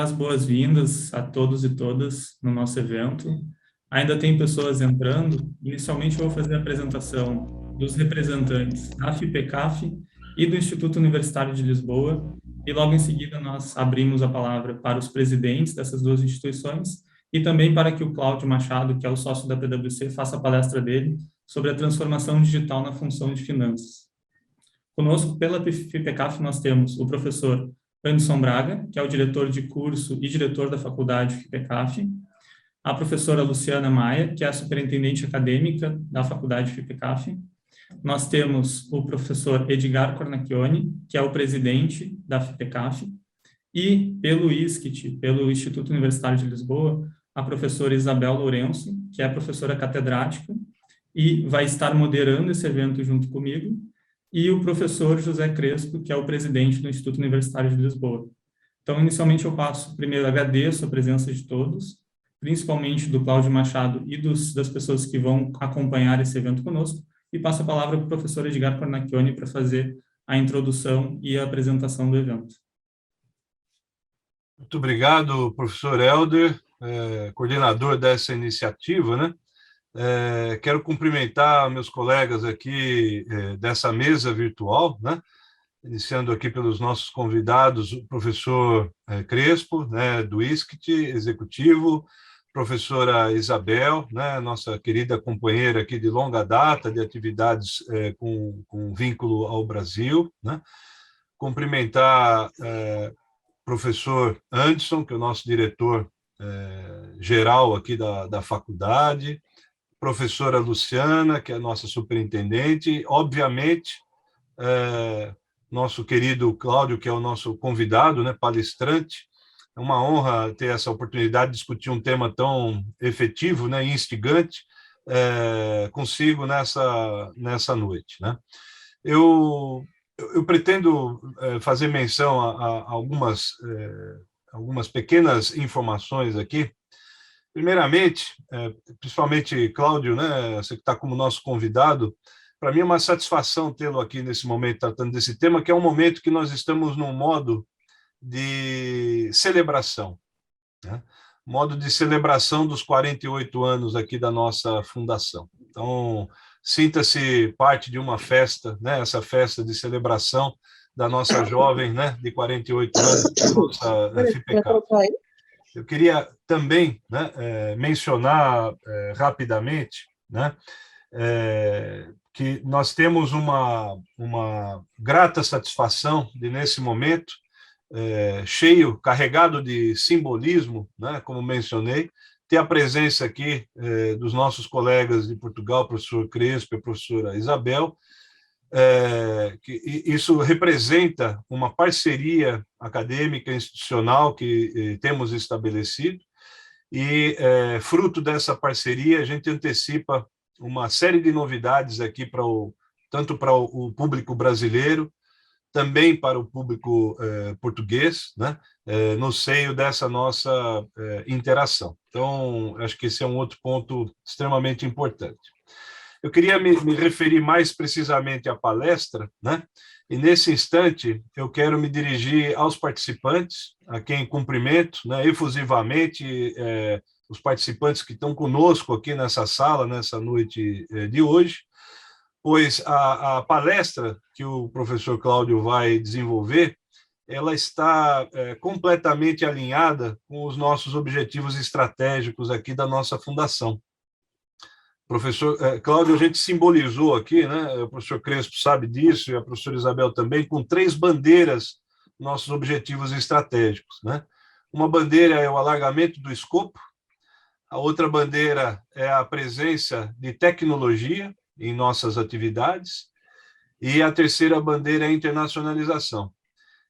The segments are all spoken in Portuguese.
as boas-vindas a todos e todas no nosso evento. Ainda tem pessoas entrando. Inicialmente, eu vou fazer a apresentação dos representantes da FIPECAF e do Instituto Universitário de Lisboa, e logo em seguida nós abrimos a palavra para os presidentes dessas duas instituições e também para que o Cláudio Machado, que é o sócio da PwC, faça a palestra dele sobre a transformação digital na função de finanças. Conosco, pela FIPECAF, nós temos o professor Anderson Braga, que é o diretor de curso e diretor da faculdade FIPECAF, a professora Luciana Maia, que é a superintendente acadêmica da faculdade FIPECAF. Nós temos o professor Edgar Cornacchione, que é o presidente da FIPECAF, e pelo ISCT, pelo Instituto Universitário de Lisboa, a professora Isabel Lourenço, que é a professora catedrática, e vai estar moderando esse evento junto comigo, e o professor José Crespo, que é o presidente do Instituto Universitário de Lisboa. Então, inicialmente, eu primeiro agradeço a presença de todos, principalmente do Cláudio Machado e das pessoas que vão acompanhar esse evento conosco, e passo a palavra para o professor Edgar Cornacchione para fazer a introdução e a apresentação do evento. Muito obrigado, professor Helder, coordenador dessa iniciativa, né? Quero cumprimentar meus colegas aqui dessa mesa virtual, né? Iniciando aqui pelos nossos convidados, o professor Crespo, né, do ISCT, executivo, professora Isabel, né, nossa querida companheira aqui de longa data, de atividades com vínculo ao Brasil, né? Cumprimentar professor Anderson, que é o nosso diretor geral aqui da faculdade, professora Luciana, que é a nossa superintendente, obviamente, nosso querido Cláudio, que é o nosso convidado, né, palestrante. É uma honra ter essa oportunidade de discutir um tema tão efetivo, né, e instigante consigo nessa noite, né? Eu pretendo fazer menção a algumas pequenas informações aqui. Primeiramente, principalmente Cláudio, né, você que está como nosso convidado, para mim é uma satisfação tê-lo aqui nesse momento tratando desse tema, que é um momento que nós estamos num modo de celebração, né? Modo de celebração dos 48 anos aqui da nossa fundação. Então, sinta-se parte de uma festa, né? Essa festa de celebração da nossa jovem, né? De 48 anos, da nossa FIPECAF. Eu queria também, né, mencionar rapidamente, né, que nós temos uma grata satisfação de, nesse momento, cheio, carregado de simbolismo, né, como mencionei, ter a presença aqui dos nossos colegas de Portugal, professor Crespo e a professora Isabel. Que isso representa uma parceria acadêmica institucional que temos estabelecido, e fruto dessa parceria a gente antecipa uma série de novidades aqui tanto para o público brasileiro, também para o público português, né, no seio dessa nossa interação. Então, acho que esse é um outro ponto extremamente importante. Eu queria me referir mais precisamente à palestra, né? E nesse instante eu quero me dirigir aos participantes, a quem cumprimento, né, efusivamente, os participantes que estão conosco aqui nessa sala, nessa noite de hoje, pois a palestra que o professor Cláudio vai desenvolver, ela está completamente alinhada com os nossos objetivos estratégicos aqui da nossa fundação. Professor Cláudio, a gente simbolizou aqui, né? O professor Crespo sabe disso, e a professora Isabel também, com 3 bandeiras, nossos objetivos estratégicos, né? Uma bandeira é o alargamento do escopo, a outra bandeira é a presença de tecnologia em nossas atividades, e a terceira bandeira é a internacionalização.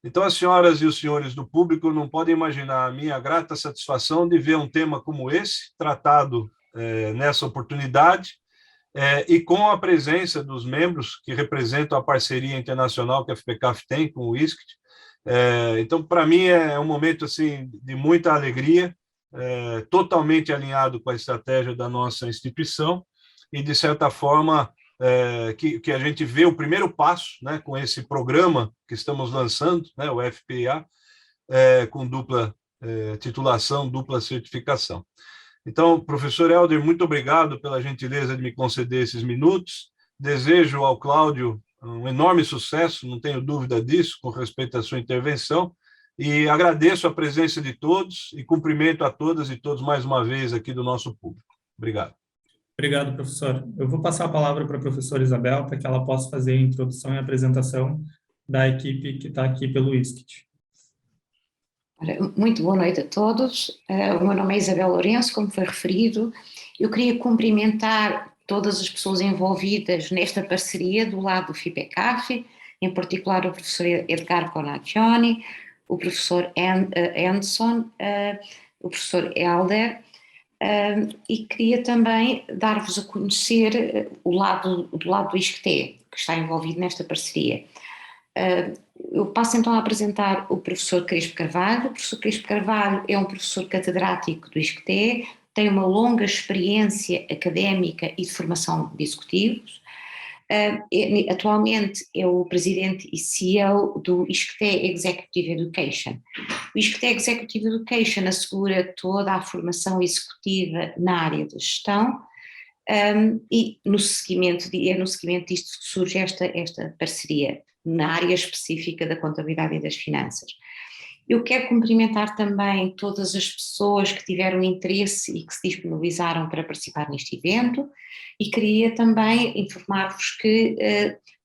Então, as senhoras e os senhores do público não podem imaginar a minha grata satisfação de ver um tema como esse, tratado nessa oportunidade, e com a presença dos membros que representam a parceria internacional que a FIPECAF tem com o ISCT. Então, para mim, é um momento assim, de muita alegria, totalmente alinhado com a estratégia da nossa instituição, e, de certa forma, que a gente vê o primeiro passo, né, com esse programa que estamos lançando, né, o FPA, com dupla titulação, dupla certificação. Então, professor Helder, muito obrigado pela gentileza de me conceder esses minutos. Desejo ao Cláudio um enorme sucesso, não tenho dúvida disso, com respeito à sua intervenção, e agradeço a presença de todos e cumprimento a todas e todos mais uma vez aqui do nosso público. Obrigado. Obrigado, professor. Eu vou passar a palavra para a professora Isabel, para que ela possa fazer a introdução e a apresentação da equipe que está aqui pelo ISCT. Muito boa noite a todos. O meu nome é Isabel Lourenço, como foi referido. Eu queria cumprimentar todas as pessoas envolvidas nesta parceria do lado do FIPECAF, em particular o professor Edgar Conaccioni, o professor Anderson, o professor Helder, e queria também dar-vos a conhecer do lado do ISCTE, que está envolvido nesta parceria. Eu passo então a apresentar o professor Crespo Carvalho. O professor Crespo Carvalho é um professor catedrático do ISCTE, tem uma longa experiência académica e de formação de executivos. Atualmente é o presidente e CEO do ISCTE Executive Education. O ISCTE Executive Education assegura toda a formação executiva na área da gestão, e no seguimento disto que surge esta parceria na área específica da contabilidade e das finanças. Eu quero cumprimentar também todas as pessoas que tiveram interesse e que se disponibilizaram para participar neste evento, e queria também informar-vos que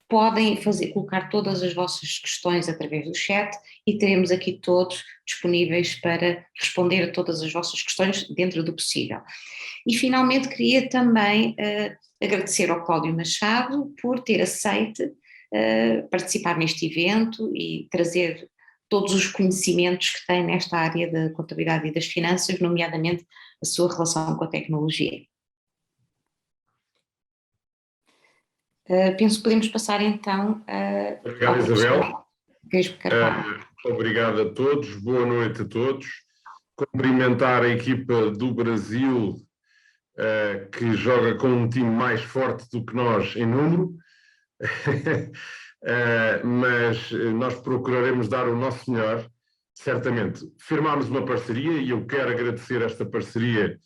podem colocar todas as vossas questões através do chat e teremos aqui todos disponíveis para responder a todas as vossas questões dentro do possível. E finalmente queria também agradecer ao Cláudio Machado por ter aceito participar neste evento e trazer todos os conhecimentos que tem nesta área da contabilidade e das finanças, nomeadamente a sua relação com a tecnologia. Penso que podemos passar então Obrigado, Isabel. Carvalho. Obrigado a todos, boa noite a todos. Cumprimentar a equipa do Brasil, que joga com um time mais forte do que nós em número, mas nós procuraremos dar o nosso melhor, certamente. Firmámos uma parceria e eu quero agradecer esta parceria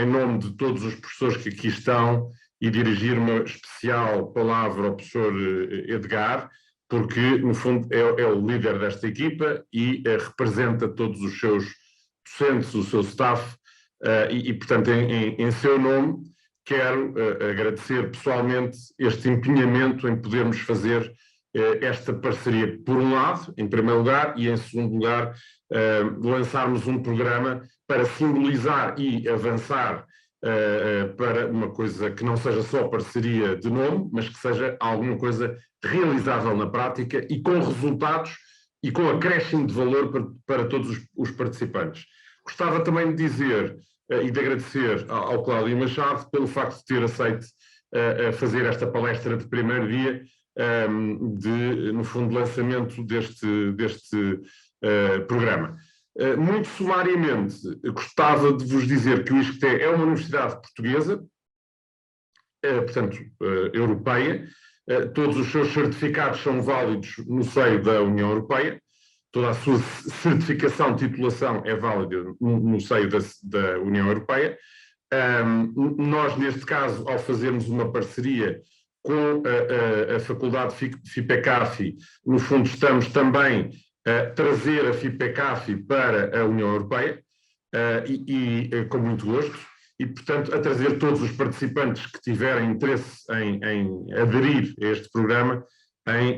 em nome de todos os professores que aqui estão e dirigir uma especial palavra ao professor Edgar, porque, no fundo, é o líder desta equipa e representa todos os seus docentes, o seu staff, portanto, em seu nome, quero agradecer pessoalmente este empenhamento em podermos fazer esta parceria, por um lado, em primeiro lugar, e em segundo lugar, lançarmos um programa para simbolizar e avançar para uma coisa que não seja só parceria de nome, mas que seja alguma coisa realizável na prática e com resultados e com acréscimo de valor para todos os participantes. Gostava também de dizer e de agradecer ao Cláudio Machado pelo facto de ter aceito fazer esta palestra de primeiro dia, no fundo, lançamento deste programa. Muito sumariamente, gostava de vos dizer que o ISCTE é uma universidade portuguesa, portanto, europeia. Todos os seus certificados são válidos no seio da União Europeia. Toda a sua certificação, titulação é válida no seio da União Europeia. Nós, neste caso, ao fazermos uma parceria com a Faculdade FIPECAF, no fundo estamos também a trazer a FIPECAF para a União Europeia, com muito gosto, e, portanto, a trazer todos os participantes que tiverem interesse em aderir a este programa, em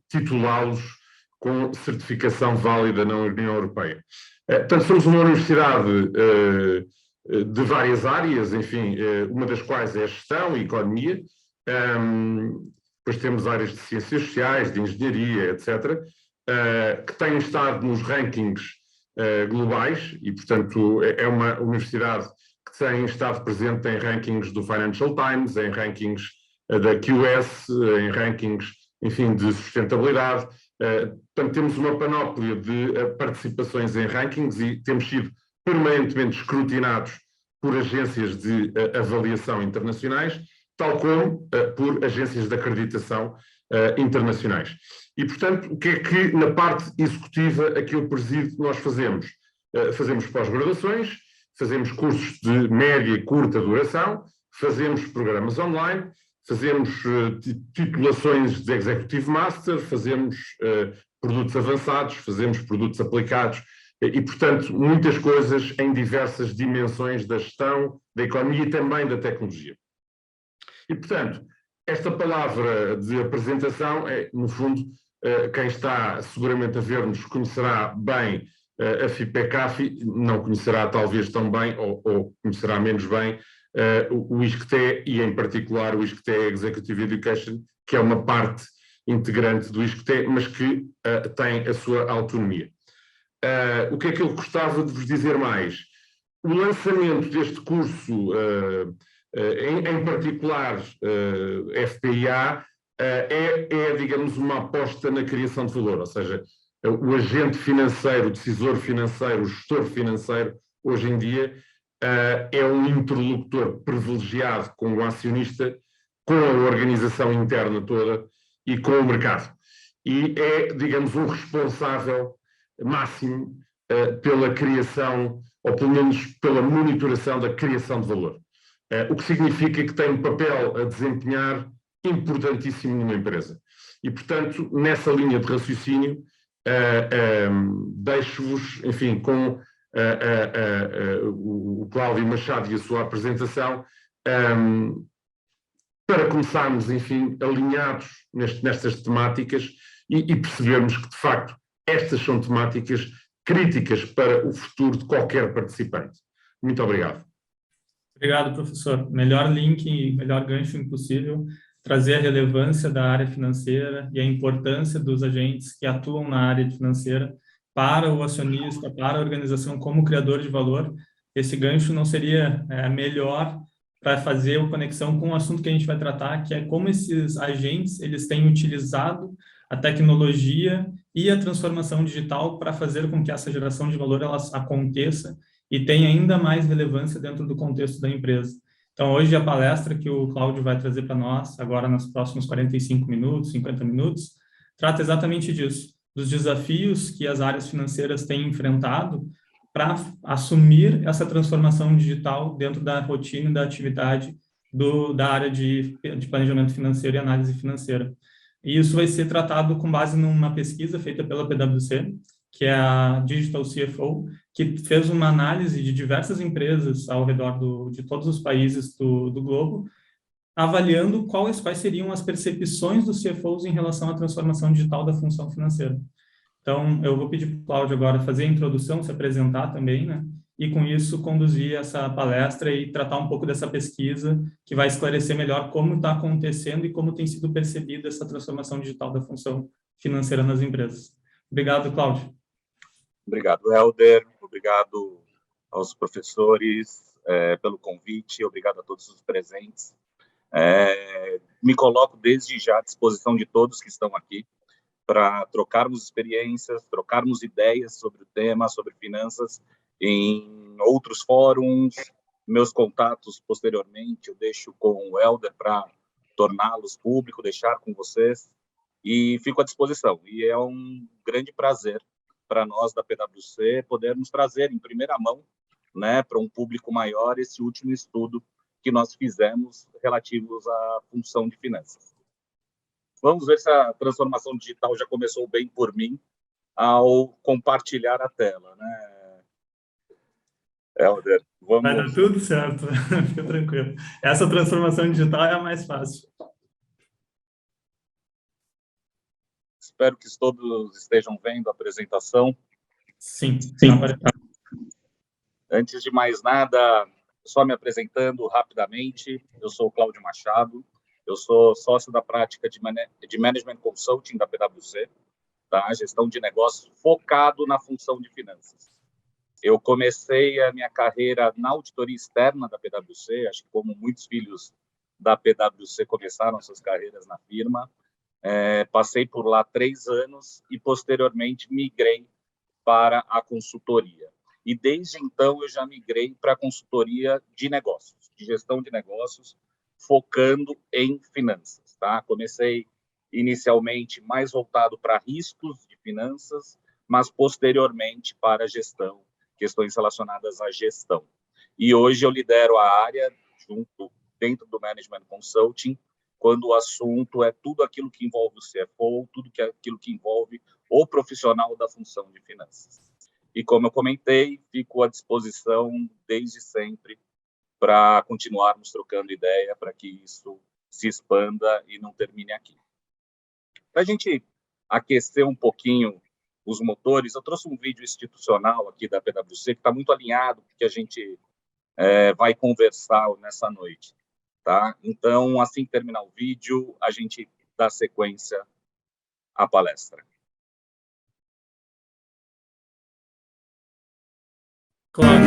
titulá-los com certificação válida na União Europeia. Portanto, somos uma universidade de várias áreas, enfim, uma das quais é a gestão e a economia, depois temos áreas de ciências sociais, de engenharia, etc., que têm estado nos rankings globais e, portanto, é uma universidade que tem estado presente em rankings do Financial Times, em rankings da QS, em rankings, enfim, de sustentabilidade. Portanto, temos uma panóplia de participações em rankings e temos sido permanentemente escrutinados por agências de avaliação internacionais, tal como por agências de acreditação internacionais. E, portanto, o que é que na parte executiva a que eu presido nós fazemos? fazemos pós-graduações, fazemos cursos de média e curta duração, fazemos programas online, fazemos titulações de Executive Master, fazemos produtos avançados, fazemos produtos aplicados e, portanto, muitas coisas em diversas dimensões da gestão, da economia e também da tecnologia. E, portanto, esta palavra de apresentação é, no fundo, quem está seguramente a ver-nos conhecerá bem a FIPECAFI, não conhecerá talvez tão bem ou conhecerá menos bem o ISCTE e, em particular, o ISCTE Executive Education, que é uma parte integrante do ISCTE, mas que tem a sua autonomia. O que é que eu gostava de vos dizer mais? O lançamento deste curso, em particular FPIA, digamos, uma aposta na criação de valor, ou seja, o agente financeiro, o decisor financeiro, o gestor financeiro, hoje em dia, é um interlocutor privilegiado com o acionista, com a organização interna toda e com o mercado. E é, digamos, um responsável máximo pela criação, ou pelo menos pela monitoração da criação de valor. O que significa que tem um papel a desempenhar importantíssimo numa empresa. E, portanto, nessa linha de raciocínio, deixo-vos, enfim, com o Cláudio Machado e a sua apresentação, para começarmos, enfim, alinhados nestas temáticas e percebermos que, de facto, estas são temáticas críticas para o futuro de qualquer participante. Muito obrigado. Obrigado, professor. Melhor link e melhor gancho impossível, trazer a relevância da área financeira e a importância dos agentes que atuam na área financeira para o acionista, para a organização como criador de valor. Esse gancho não seria melhor para fazer a conexão com o assunto que a gente vai tratar, que é como esses agentes eles têm utilizado a tecnologia e a transformação digital para fazer com que essa geração de valor ela aconteça e tenha ainda mais relevância dentro do contexto da empresa. Então, hoje a palestra que o Cláudio vai trazer para nós, agora nos próximos 45 minutos, 50 minutos, trata exatamente disso, dos desafios que as áreas financeiras têm enfrentado para assumir essa transformação digital dentro da rotina e da atividade da área de planejamento financeiro e análise financeira. E isso vai ser tratado com base numa pesquisa feita pela PwC, que é a Digital CFO, que fez uma análise de diversas empresas ao redor de todos os países do globo, avaliando quais seriam as percepções dos CFOs em relação à transformação digital da função financeira. Então, eu vou pedir para o Cláudio agora fazer a introdução, se apresentar também, né? E, com isso, conduzir essa palestra e tratar um pouco dessa pesquisa, que vai esclarecer melhor como está acontecendo e como tem sido percebida essa transformação digital da função financeira nas empresas. Obrigado, Cláudio. Obrigado, Helder. Obrigado aos professores pelo convite. Obrigado a todos os presentes. Me coloco desde já à disposição de todos que estão aqui para trocarmos experiências, trocarmos ideias sobre o tema, sobre finanças, em outros fóruns. Meus contatos, posteriormente, eu deixo com o Helder para torná-los públicos, deixar com vocês, e fico à disposição. E é um grande prazer para nós da PwC podermos trazer em primeira mão, né, para um público maior, esse último estudo que nós fizemos relativos à função de finanças. Vamos ver se a transformação digital já começou bem por mim ao compartilhar a tela, né? Helder, vamos... Vai dar tudo certo, fica tranquilo. Essa transformação digital é a mais fácil. Espero que todos estejam vendo a apresentação. Sim. Antes de mais nada, só me apresentando rapidamente, eu sou o Cláudio Machado, eu sou sócio da prática de Management Consulting da PwC, tá? Gestão de negócios focado na função de finanças. Eu comecei a minha carreira na auditoria externa da PwC, acho que como muitos filhos da PwC começaram suas carreiras na firma. Passei por lá 3 anos e, posteriormente, migrei para a consultoria. E, desde então, eu já migrei para a consultoria de negócios, de gestão de negócios, focando em finanças. Tá? Comecei, inicialmente, mais voltado para riscos de finanças, mas, posteriormente, para a gestão, questões relacionadas à gestão. E hoje eu lidero a área dentro do Management Consulting, quando o assunto é tudo aquilo que envolve o CFO, tudo aquilo que envolve o profissional da função de finanças. E como eu comentei, fico à disposição desde sempre para continuarmos trocando ideia, para que isso se expanda e não termine aqui. Para a gente aquecer um pouquinho os motores, eu trouxe um vídeo institucional aqui da PwC, que está muito alinhado com o que a gente vai conversar nessa noite. Tá? Então, assim que terminar o vídeo, a gente dá sequência à palestra. Claro.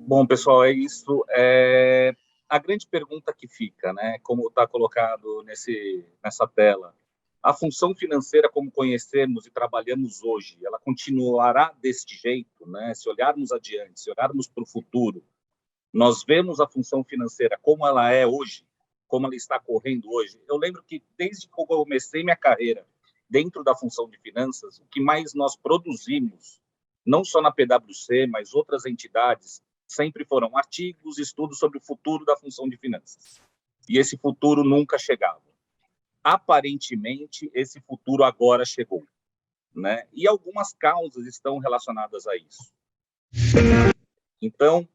Bom, pessoal, é isso. A grande pergunta que fica, né, como está colocado nessa tela, a função financeira como conhecemos e trabalhamos hoje, ela continuará deste jeito, né? Se olharmos adiante, se olharmos para o futuro, nós vemos a função financeira como ela é hoje, como ela está correndo hoje. Eu lembro que desde que eu comecei minha carreira dentro da função de finanças, o que mais nós produzimos, não só na PwC, mas outras entidades, sempre foram artigos, estudos sobre o futuro da função de finanças. E esse futuro nunca chegava. Aparentemente, esse futuro agora chegou, né? E algumas causas estão relacionadas a isso. Então,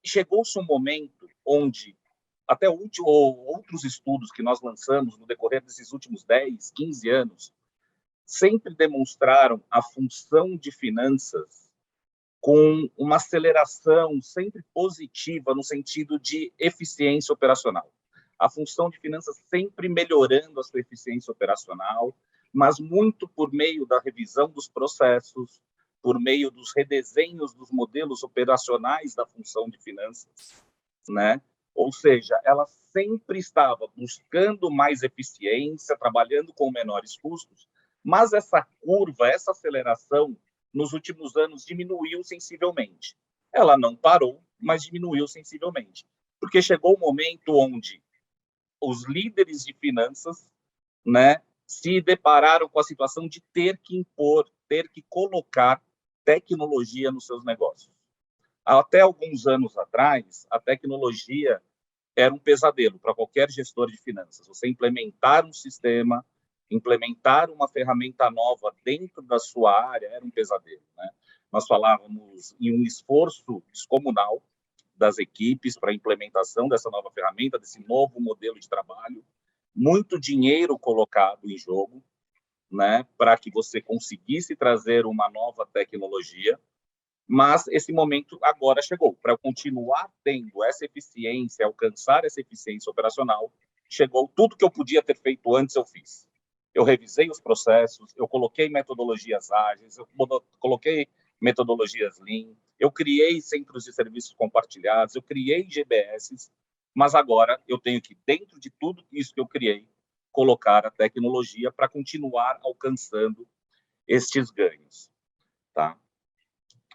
chegou-se um momento onde, até outros estudos que nós lançamos no decorrer desses últimos 10, 15 anos, sempre demonstraram a função de finanças com uma aceleração sempre positiva no sentido de eficiência operacional. A função de finanças sempre melhorando a sua eficiência operacional, mas muito por meio da revisão dos processos, por meio dos redesenhos dos modelos operacionais da função de finanças, né? Ou seja, ela sempre estava buscando mais eficiência, trabalhando com menores custos, mas essa curva, essa aceleração, nos últimos anos diminuiu sensivelmente. Ela não parou, mas diminuiu sensivelmente, porque chegou o momento onde os líderes de finanças, né, se depararam com a situação de ter que impor, ter que colocar tecnologia nos seus negócios. Até alguns anos atrás, a tecnologia era um pesadelo para qualquer gestor de finanças. Você implementar um sistema, implementar uma ferramenta nova dentro da sua área era um pesadelo, né? Nós falávamos em um esforço descomunal das equipes para a implementação dessa nova ferramenta, desse novo modelo de trabalho, muito dinheiro colocado em jogo, né, para que você conseguisse trazer uma nova tecnologia, mas esse momento agora chegou. Para eu continuar tendo essa eficiência, alcançar essa eficiência operacional, chegou tudo que eu podia ter feito antes, eu fiz. Eu revisei os processos, eu coloquei metodologias ágeis, eu coloquei metodologias Lean, eu criei centros de serviços compartilhados, eu criei GBS, mas agora eu tenho que, dentro de tudo isso que eu criei, colocar a tecnologia para continuar alcançando estes ganhos, tá?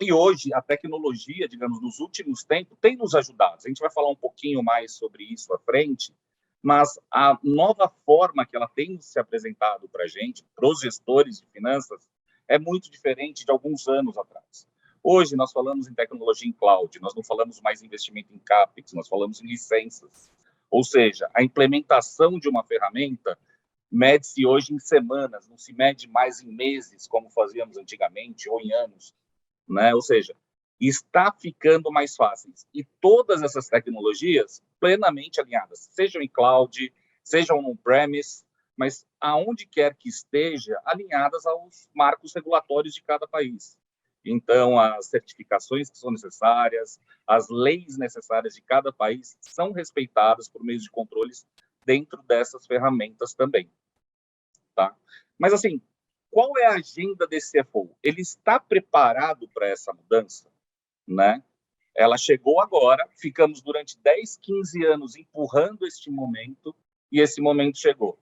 E hoje, a tecnologia, digamos, nos últimos tempos, tem nos ajudado. A gente vai falar um pouquinho mais sobre isso à frente, mas a nova forma que ela tem se apresentado para a gente, para os gestores de finanças, é muito diferente de alguns anos atrás. Hoje, nós falamos em tecnologia em cloud, nós não falamos mais em investimento em CAPEX, nós falamos em licenças. Ou seja, a implementação de uma ferramenta mede-se hoje em semanas, não se mede mais em meses, como fazíamos antigamente, ou em anos, né? Ou seja, está ficando mais fáceis. E todas essas tecnologias plenamente alinhadas, sejam em cloud, sejam on-premise, mas aonde quer que esteja, alinhadas aos marcos regulatórios de cada país. Então, as certificações que são necessárias, as leis necessárias de cada país são respeitadas por meio de controles dentro dessas ferramentas também, tá? Mas, assim, qual é a agenda desse CFO? Ele está preparado para essa mudança, né? Ela chegou agora, ficamos durante 10, 15 anos empurrando este momento, e esse momento chegou.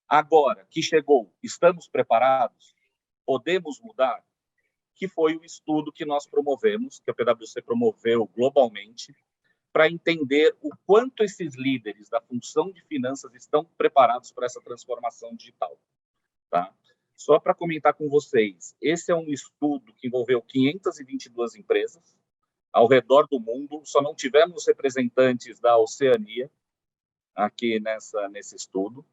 Agora que chegou, estamos preparados? Podemos mudar? Que foi o estudo que nós promovemos, que a PwC promoveu globalmente, para entender o quanto esses líderes da função de finanças estão preparados para essa transformação digital, tá? Só para comentar com vocês, esse é um estudo que envolveu 522 empresas ao redor do mundo, só não tivemos representantes da Oceania aqui nesse estudo,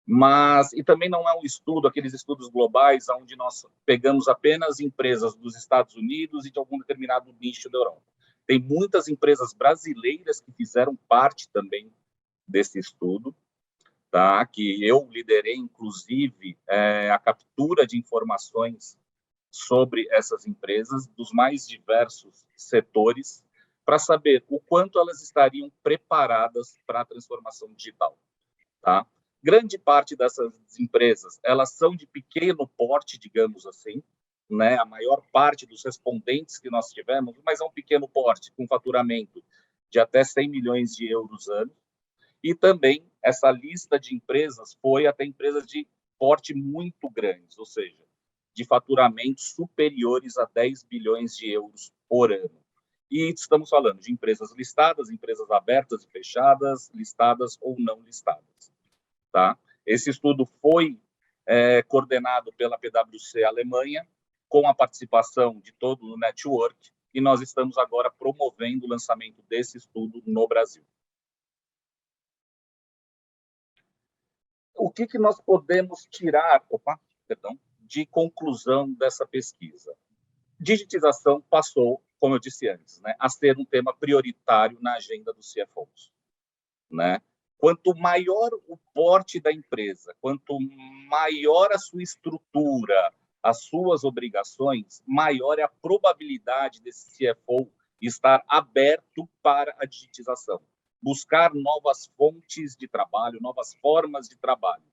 mas, e também não é um estudo, aqueles estudos globais, onde nós pegamos apenas empresas dos Estados Unidos e de algum determinado nicho da Europa. Tem muitas empresas brasileiras que fizeram parte também desse estudo, tá? Que eu liderei, inclusive, a captura de informações sobre essas empresas, dos mais diversos setores, para saber o quanto elas estariam preparadas para a transformação digital, tá? Grande parte dessas empresas, elas são de pequeno porte, digamos assim, né? A maior parte dos respondentes que nós tivemos, mas é um pequeno porte, com faturamento de até 100 milhões de euros ano. E também essa lista de empresas foi até empresas de porte muito grandes, ou seja, de faturamentos superiores a 10 bilhões de euros por ano. E estamos falando de empresas listadas, empresas abertas e fechadas, listadas ou não listadas, tá? Esse estudo foi coordenado pela PwC Alemanha, com a participação de todo o network, e nós estamos agora promovendo o lançamento desse estudo no Brasil. O que nós podemos tirar de conclusão dessa pesquisa? Digitização passou, como eu disse antes, né, a ser um tema prioritário na agenda dos CFOs, né? Quanto maior o porte da empresa, quanto maior a sua estrutura, as suas obrigações, maior é a probabilidade desse CFO estar aberto para a digitização, buscar novas fontes de trabalho, novas formas de trabalho,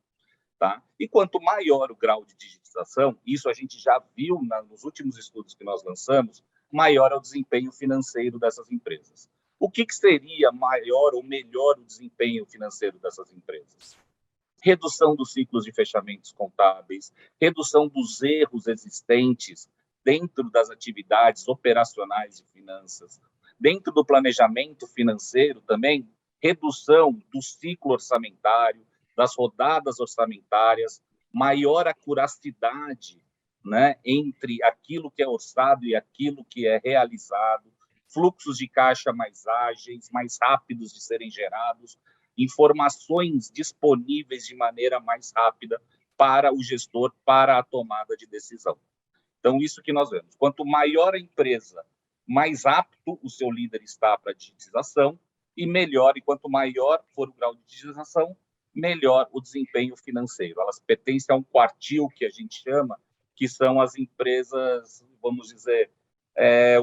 tá? E quanto maior o grau de digitização, isso a gente já viu nos últimos estudos que nós lançamos, maior é o desempenho financeiro dessas empresas. O que seria maior ou melhor o desempenho financeiro dessas empresas? Redução dos ciclos de fechamentos contábeis, redução dos erros existentes dentro das atividades operacionais de finanças, dentro do planejamento financeiro também, redução do ciclo orçamentário, das rodadas orçamentárias, maior acuracidade, né, entre aquilo que é orçado e aquilo que é realizado, fluxos de caixa mais ágeis, mais rápidos de serem gerados, informações disponíveis de maneira mais rápida para o gestor, para a tomada de decisão. Então, isso que nós vemos. Quanto maior a empresa, mais apto o seu líder está para a digitização, e melhor, e quanto maior for o grau de digitização, melhor o desempenho financeiro. Elas pertencem a um quartil que a gente chama, que são as empresas, vamos dizer,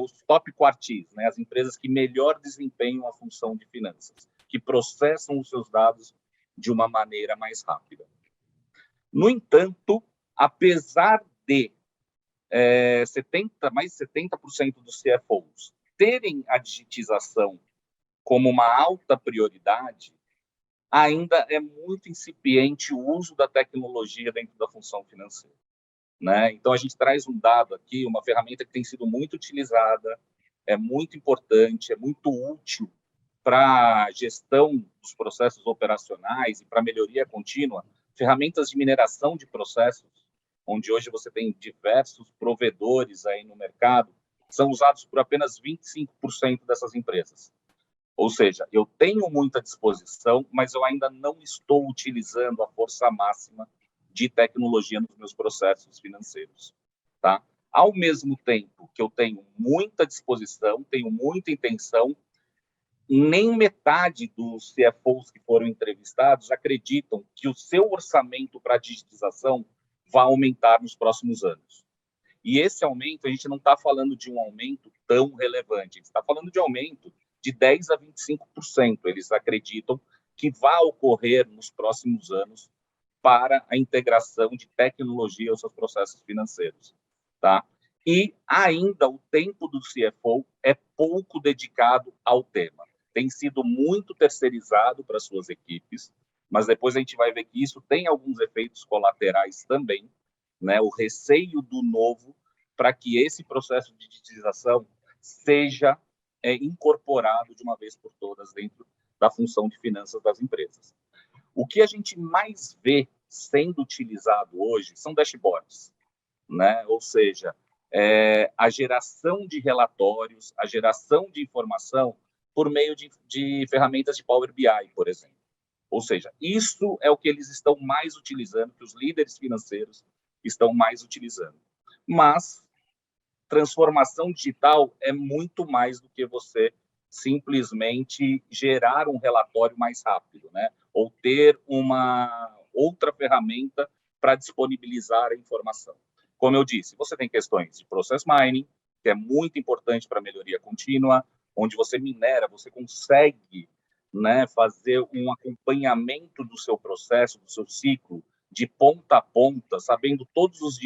os top quartis, né? As empresas que melhor desempenham a função de finanças, que processam os seus dados de uma maneira mais rápida. No entanto, apesar de mais de 70% dos CFOs terem a digitização como uma alta prioridade, ainda é muito incipiente o uso da tecnologia dentro da função financeira, né? Então, a gente traz um dado aqui, uma ferramenta que tem sido muito utilizada, é muito importante, é muito útil para a gestão dos processos operacionais e para a melhoria contínua, ferramentas de mineração de processos, onde hoje você tem diversos provedores aí no mercado, são usados por apenas 25% dessas empresas. Ou seja, eu tenho muita disposição, mas eu ainda não estou utilizando a força máxima de tecnologia nos meus processos financeiros, tá? Ao mesmo tempo que eu tenho muita disposição, tenho muita intenção, nem metade dos CFOs que foram entrevistados acreditam que o seu orçamento para a digitização vai aumentar nos próximos anos. E esse aumento, a gente não está falando de um aumento tão relevante, a gente está falando de aumento de 10% a 25%. Eles acreditam que vai ocorrer nos próximos anos para a integração de tecnologia aos seus processos financeiros, tá? E ainda o tempo do CFO é pouco dedicado ao tema. Tem sido muito terceirizado para suas equipes, mas depois a gente vai ver que isso tem alguns efeitos colaterais também, né? O receio do novo para que esse processo de digitalização seja incorporado de uma vez por todas dentro da função de finanças das empresas. O que a gente mais vê sendo utilizado hoje são dashboards, né? Ou seja, a geração de relatórios, a geração de informação por meio de ferramentas de Power BI, por exemplo. Ou seja, isso é o que eles estão mais utilizando, que os líderes financeiros estão mais utilizando. Mas transformação digital é muito mais do que você simplesmente gerar um relatório mais rápido, né? Ou ter uma outra ferramenta para disponibilizar a informação. Como eu disse, você tem questões de process mining, que é muito importante para a melhoria contínua, onde você minera, você consegue, né, fazer um acompanhamento do seu processo, do seu ciclo, de ponta a ponta, sabendo todos os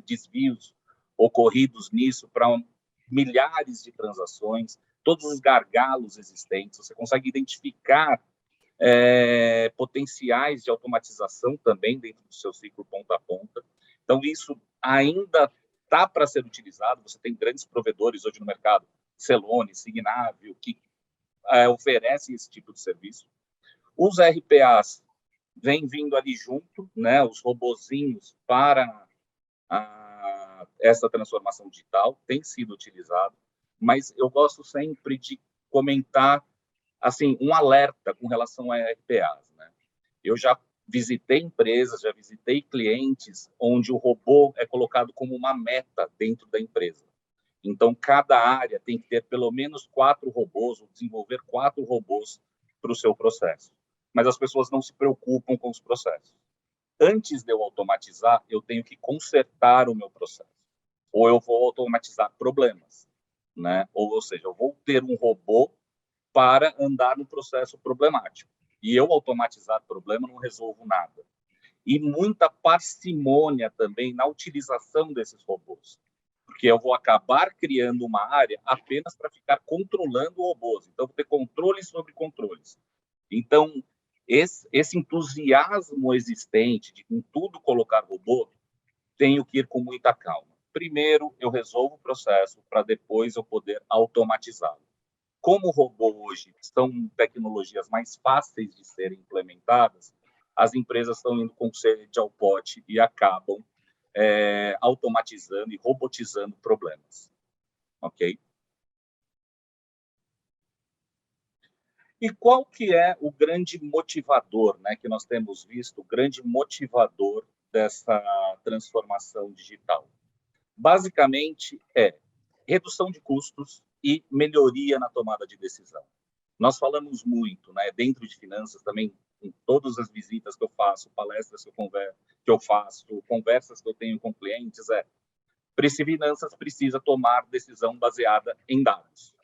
desvios ocorridos nisso para milhares de transações, todos os gargalos existentes, você consegue identificar potenciais de automatização também dentro do seu ciclo ponta a ponta. Então, isso ainda está para ser utilizado, você tem grandes provedores hoje no mercado, Celone, Signavio, que oferecem esse tipo de serviço. Os RPAs vêm vindo ali junto, né, os robozinhos para essa transformação digital, tem sido utilizado, mas eu gosto sempre de comentar assim, um alerta com relação a RPAs, né? Eu já visitei empresas, já visitei clientes onde o robô é colocado como uma meta dentro da empresa. Então, cada área tem que ter pelo menos 4 robôs, ou desenvolver 4 robôs para o seu processo. Mas as pessoas não se preocupam com os processos. Antes de eu automatizar, eu tenho que consertar o meu processo. Ou eu vou automatizar problemas, né? Ou seja, eu vou ter um robô para andar no processo problemático. E eu automatizar problema não resolvo nada. E muita parcimônia também na utilização desses robôs. Porque eu vou acabar criando uma área apenas para ficar controlando robôs. Então, eu vou ter controle sobre controles. Então, esse entusiasmo existente de em tudo colocar robô, tenho que ir com muita calma. Primeiro, eu resolvo o processo para depois eu poder automatizá-lo. Como o robô hoje são tecnologias mais fáceis de serem implementadas, as empresas estão indo com sede ao pote e acabam automatizando e robotizando problemas. Ok? E qual que é o grande motivador, né, que nós temos visto, o grande motivador dessa transformação digital? Basicamente redução de custos e melhoria na tomada de decisão. Nós falamos muito, né, dentro de finanças também, em todas as visitas que eu faço, palestras que eu faço, conversas que eu tenho com clientes, Finanças precisa tomar decisão baseada em dados.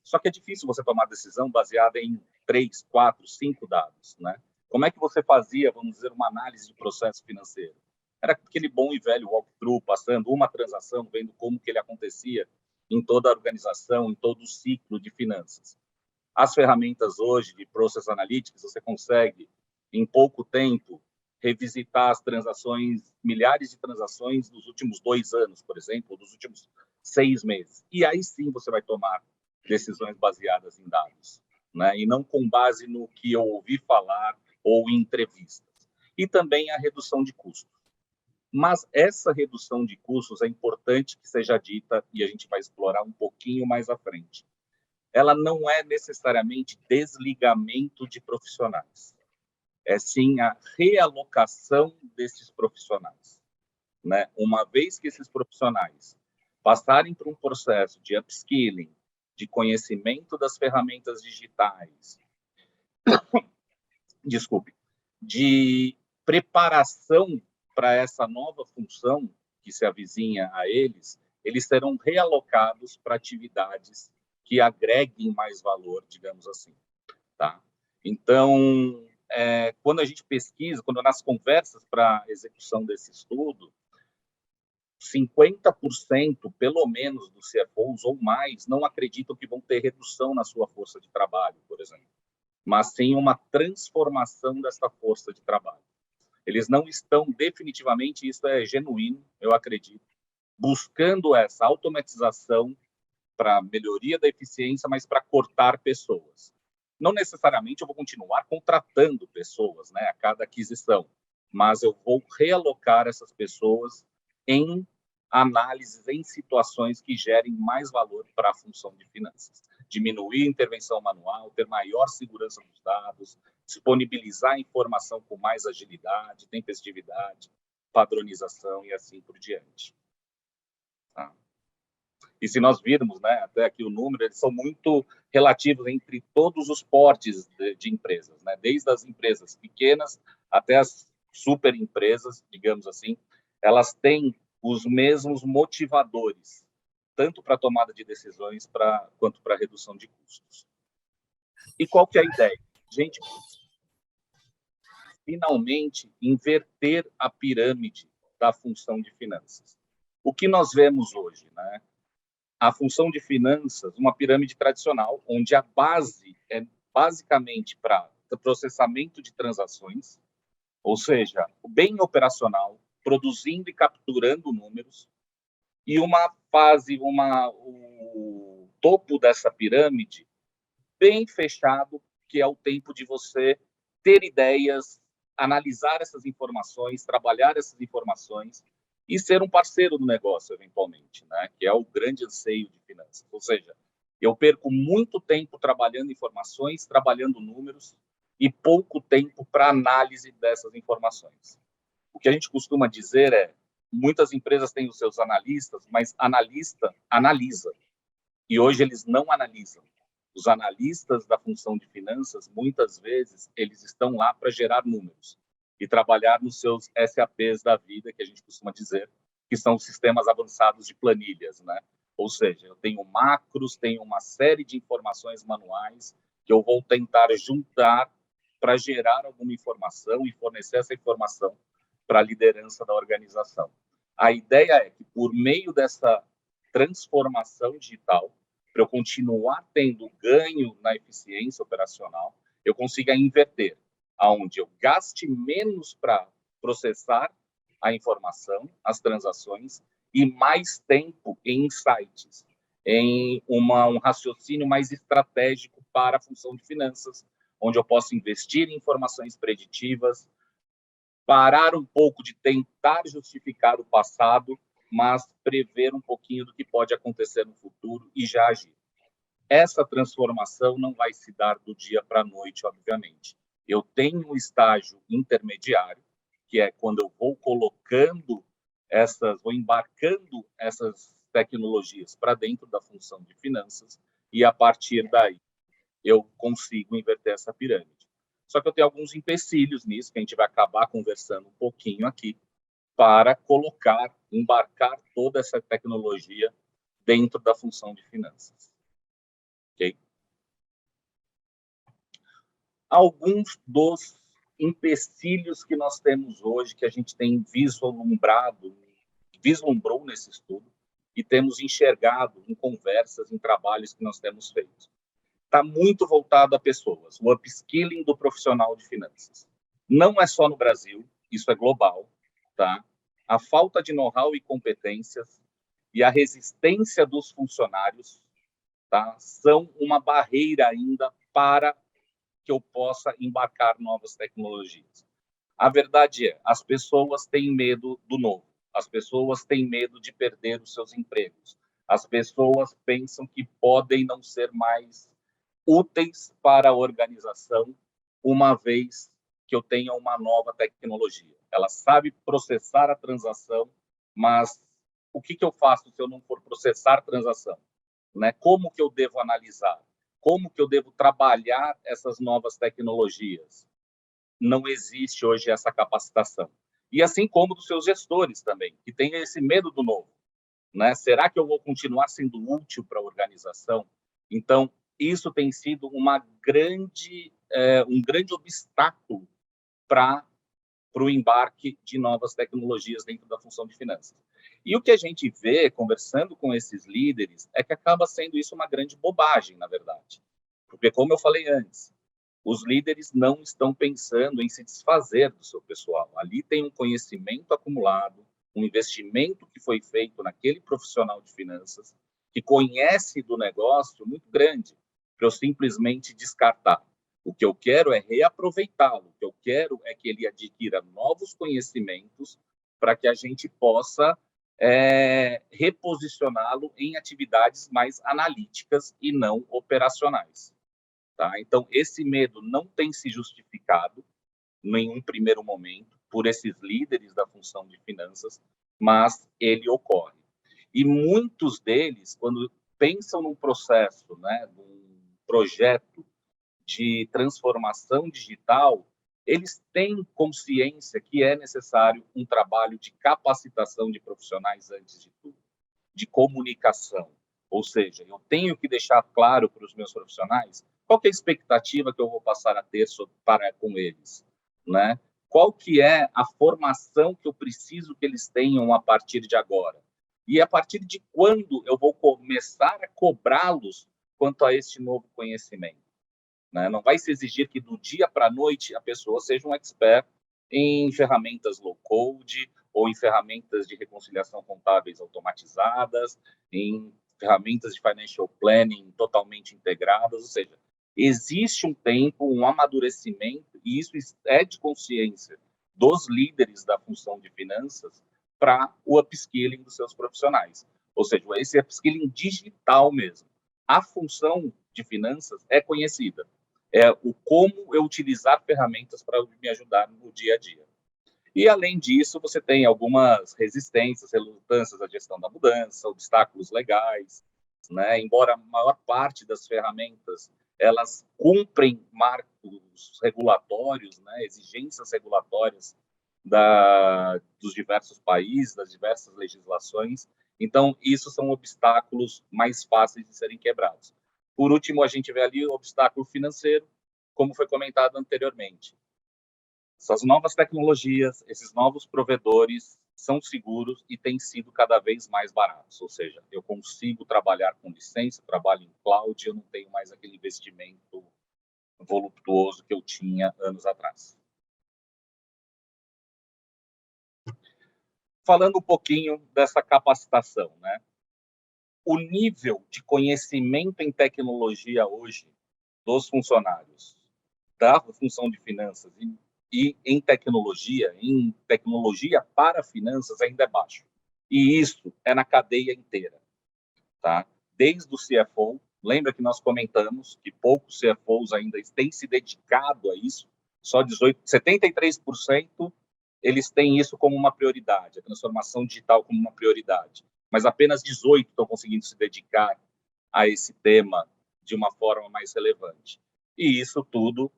Só que é difícil você tomar decisão baseada em 3, 4, 5 dados, né? Como é que você fazia, vamos dizer, uma análise de processo financeiro? era aquele bom e velho walkthrough, passando uma transação, vendo como que ele acontecia em toda a organização, em todo o ciclo de finanças. As ferramentas hoje de Process Analytics, você consegue, em pouco tempo, revisitar as transações, milhares de transações dos últimos 2 anos, por exemplo, dos últimos 6 meses. E aí sim você vai tomar decisões baseadas em dados, né? E não com base no que eu ouvi falar ou em entrevistas. E também a redução de custos. Mas essa redução de custos é importante que seja dita, e a gente vai explorar um pouquinho mais à frente. Ela não é necessariamente desligamento de profissionais. É sim a realocação desses profissionais, né? Uma vez que esses profissionais passarem por um processo de upskilling, de conhecimento das ferramentas digitais, desculpe, de preparação para essa nova função que se avizinha a eles, eles serão realocados para atividades que agreguem mais valor, digamos assim, tá? Então, quando a gente pesquisa, quando nas conversas para execução desse estudo, 50% pelo menos dos CFOs ou mais não acreditam que vão ter redução na sua força de trabalho, por exemplo, mas sim uma transformação dessa força de trabalho. Eles não estão definitivamente, isso é genuíno, eu acredito, buscando essa automatização para melhoria da eficiência, mas para cortar pessoas. Não necessariamente eu vou continuar contratando pessoas, né, a cada aquisição, mas eu vou realocar essas pessoas em análises, em situações que gerem mais valor para a função de finanças. Diminuir a intervenção manual, ter maior segurança dos dados, disponibilizar a informação com mais agilidade, tempestividade, padronização e assim por diante. Tá? E se nós virmos, né, até aqui o número, eles são muito relativos entre todos os portes de empresas, né? Desde as empresas pequenas até as super empresas, digamos assim, elas têm os mesmos motivadores, tanto para a tomada de decisões quanto para a redução de custos. E qual que é a ideia? Gente, finalmente, inverter a pirâmide da função de finanças. O que nós vemos hoje, né? A função de finanças, uma pirâmide tradicional, onde a base é basicamente para processamento de transações, ou seja, bem operacional, produzindo e capturando números, e uma fase, o topo dessa pirâmide, bem fechado, que é o tempo de você ter ideias, analisar essas informações, trabalhar essas informações e ser um parceiro do negócio, eventualmente, né? Que é o grande anseio de finanças. Ou seja, eu perco muito tempo trabalhando informações, trabalhando números e pouco tempo para análise dessas informações. O que a gente costuma dizer é, muitas empresas têm os seus analistas, mas analista analisa. E hoje eles não analisam. Os analistas da função de finanças, muitas vezes, eles estão lá para gerar números e trabalhar nos seus SAPs da vida, que a gente costuma dizer, que são sistemas avançados de planilhas, né? Ou seja, eu tenho macros, tenho uma série de informações manuais que eu vou tentar juntar para gerar alguma informação e fornecer essa informação para a liderança da organização. A ideia é que, por meio dessa transformação digital, para eu continuar tendo ganho na eficiência operacional, eu consiga inverter, aonde eu gaste menos para processar a informação, as transações, e mais tempo em insights, em um raciocínio mais estratégico para a função de finanças, onde eu posso investir em informações preditivas, parar um pouco de tentar justificar o passado, mas prever um pouquinho do que pode acontecer no futuro e já agir. Essa transformação não vai se dar do dia para a noite, obviamente. Eu tenho um estágio intermediário, que é quando eu vou vou embarcando essas tecnologias para dentro da função de finanças, e a partir daí eu consigo inverter essa pirâmide. Só que eu tenho alguns empecilhos nisso, que a gente vai acabar conversando um pouquinho aqui, para embarcar toda essa tecnologia dentro da função de finanças. Ok? Alguns dos empecilhos que nós temos hoje, que a gente tem vislumbrou nesse estudo e temos enxergado em conversas, em trabalhos que nós temos feito. Está muito voltado a pessoas, o upskilling do profissional de finanças. Não é só no Brasil, isso é global, tá? A falta de know-how e competências e a resistência dos funcionários, tá, são uma barreira ainda para que eu possa embarcar novas tecnologias. A verdade é, as pessoas têm medo do novo, as pessoas têm medo de perder os seus empregos, as pessoas pensam que podem não ser mais úteis para a organização, uma vez que eu tenha uma nova tecnologia. Ela sabe processar a transação, mas o que eu faço se eu não for processar a transação? Né? Como que eu devo analisar? Como que eu devo trabalhar essas novas tecnologias? Não existe hoje essa capacitação. E assim como dos seus gestores também, que têm esse medo do novo. Né? Será que eu vou continuar sendo útil para a organização? Então, isso tem sido um grande obstáculo para o embarque de novas tecnologias dentro da função de finanças. E o que a gente vê, conversando com esses líderes, é que acaba sendo isso uma grande bobagem, na verdade. Porque, como eu falei antes, os líderes não estão pensando em se desfazer do seu pessoal. Ali tem um conhecimento acumulado, um investimento que foi feito naquele profissional de finanças, que conhece do negócio muito grande, para eu simplesmente descartar. O que eu quero é reaproveitá-lo, o que eu quero é que ele adquira novos conhecimentos para que a gente possa reposicioná-lo em atividades mais analíticas e não operacionais. Tá? Então, esse medo não tem se justificado em um primeiro momento por esses líderes da função de finanças, mas ele ocorre. E muitos deles, quando pensam num processo, né, num projeto de transformação digital, eles têm consciência que é necessário um trabalho de capacitação de profissionais antes de tudo, de comunicação. Ou seja, eu tenho que deixar claro para os meus profissionais qual que é a expectativa que eu vou passar a ter para com eles, né? Qual que é a formação que eu preciso que eles tenham a partir de agora? E a partir de quando eu vou começar a cobrá-los quanto a este novo conhecimento? Né? Não vai se exigir que do dia para a noite a pessoa seja um expert em ferramentas low-code ou em ferramentas de reconciliação contábeis automatizadas, em ferramentas de financial planning totalmente integradas, ou seja, existe um tempo, um amadurecimento, e isso é de consciência dos líderes da função de finanças para o upskilling dos seus profissionais. Ou seja, esse upskilling digital mesmo. A função de finanças é conhecida. É o como eu utilizar ferramentas para me ajudar no dia a dia. E, além disso, você tem algumas resistências, relutâncias à gestão da mudança, obstáculos legais, né? Embora a maior parte das ferramentas elas cumprem marcos regulatórios, né? Exigências regulatórias dos diversos países, das diversas legislações. Então, isso são obstáculos mais fáceis de serem quebrados. Por último, a gente vê ali o obstáculo financeiro, como foi comentado anteriormente. Essas novas tecnologias, esses novos provedores são seguros e têm sido cada vez mais baratos. Ou seja, eu consigo trabalhar com licença, trabalho em cloud, eu não tenho mais aquele investimento voluptuoso que eu tinha anos atrás. Falando um pouquinho dessa capacitação, né? O nível de conhecimento em tecnologia hoje dos funcionários da função de finanças e em tecnologia para finanças ainda é baixo. E isso é na cadeia inteira, tá? Desde o CFO, lembra que nós comentamos que poucos CFOs ainda têm se dedicado a isso, só 73% eles têm isso como uma prioridade, a transformação digital como uma prioridade, mas apenas 18 estão conseguindo se dedicar a esse tema de uma forma mais relevante. E isso tudo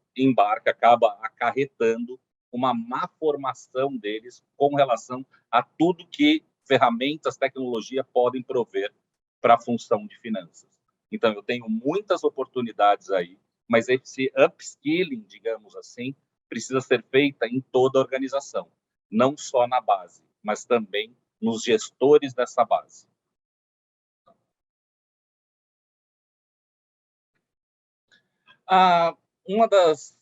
acaba acarretando uma má formação deles com relação a tudo que ferramentas, tecnologia podem prover para a função de finanças. Então, eu tenho muitas oportunidades aí, mas esse upskilling, digamos assim, precisa ser feita em toda a organização, não só na base, mas também nos gestores dessa base. Uma das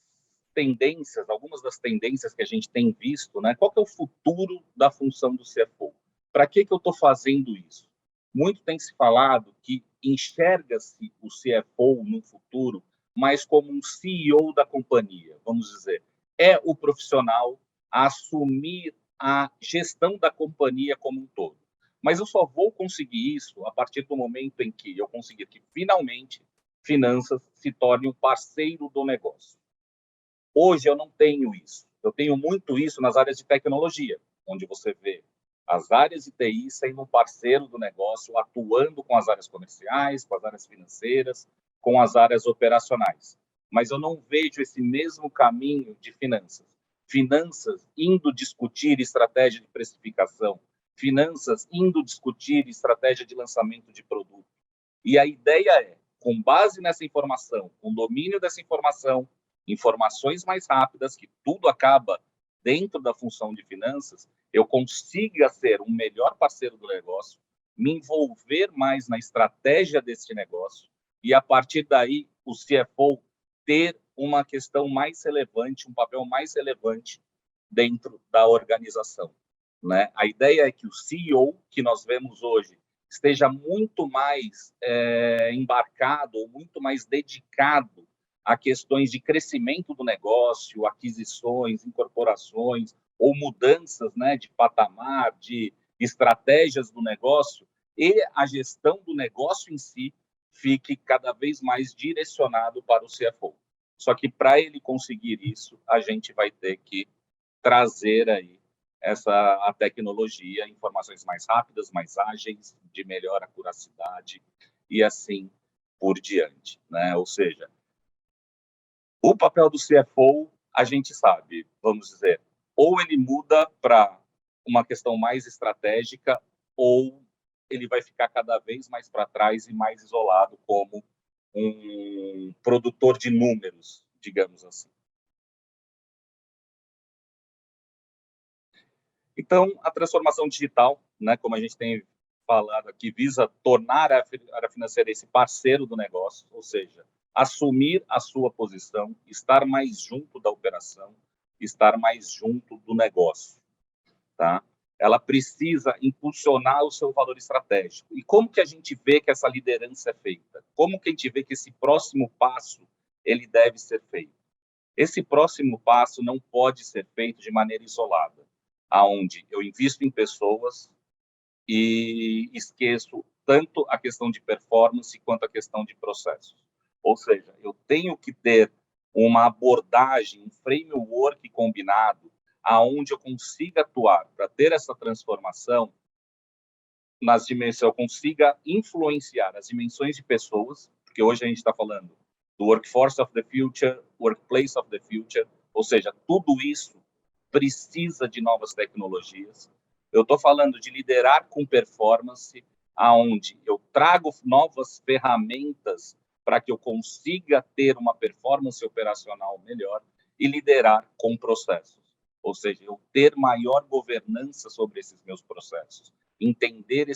tendências, algumas das tendências que a gente tem visto, né? Qual que é o futuro da função do CFO? Para que eu estou fazendo isso? Muito tem se falado que enxerga-se o CFO no futuro mais como um CEO da companhia, vamos dizer. É o profissional a assumir a gestão da companhia como um todo. Mas eu só vou conseguir isso a partir do momento em que eu conseguir que, finalmente, finanças se torne um parceiro do negócio. Hoje eu não tenho isso. Eu tenho muito isso nas áreas de tecnologia, onde você vê as áreas de TI sendo um parceiro do negócio, atuando com as áreas comerciais, com as áreas financeiras, com as áreas operacionais. Mas eu não vejo esse mesmo caminho de finanças. Finanças indo discutir estratégia de precificação, finanças indo discutir estratégia de lançamento de produto. E a ideia é, com base nessa informação, com domínio dessa informação, informações mais rápidas, que tudo acaba dentro da função de finanças, eu consiga ser um melhor parceiro do negócio, me envolver mais na estratégia desse negócio e, a partir daí, o CFO ter uma questão mais relevante, um papel mais relevante dentro da organização, né? A ideia é que o CEO que nós vemos hoje esteja muito mais embarcado ou muito mais dedicado a questões de crescimento do negócio, aquisições, incorporações ou mudanças, né, de patamar, de estratégias do negócio, e a gestão do negócio em si fique cada vez mais direcionado para o CFO. Só que para ele conseguir isso, a gente vai ter que trazer aí a tecnologia, informações mais rápidas, mais ágeis, de melhor acuracidade e assim por diante, né? Ou seja, o papel do CFO, a gente sabe, vamos dizer, ou ele muda para uma questão mais estratégica, ou ele vai ficar cada vez mais para trás e mais isolado como um produtor de números, digamos assim. Então, a transformação digital, né, como a gente tem falado aqui, visa tornar a área financeira esse parceiro do negócio, ou seja, assumir a sua posição, estar mais junto da operação, estar mais junto do negócio, tá? Ela precisa impulsionar o seu valor estratégico. E como que a gente vê que essa liderança é feita? Como que a gente vê que esse próximo passo ele deve ser feito? Esse próximo passo não pode ser feito de maneira isolada, aonde eu invisto em pessoas e esqueço tanto a questão de performance quanto a questão de processos. Ou seja, eu tenho que ter uma abordagem, um framework combinado, aonde eu consiga atuar para ter essa transformação nas dimensões, eu consiga influenciar as dimensões de pessoas, porque hoje a gente está falando do workforce of the future, workplace of the future, ou seja, tudo isso precisa de novas tecnologias. Eu estou falando de liderar com performance, aonde eu trago novas ferramentas para que eu consiga ter uma performance operacional melhor, e liderar com processos, ou seja, eu ter maior governança sobre esses meus processos, entender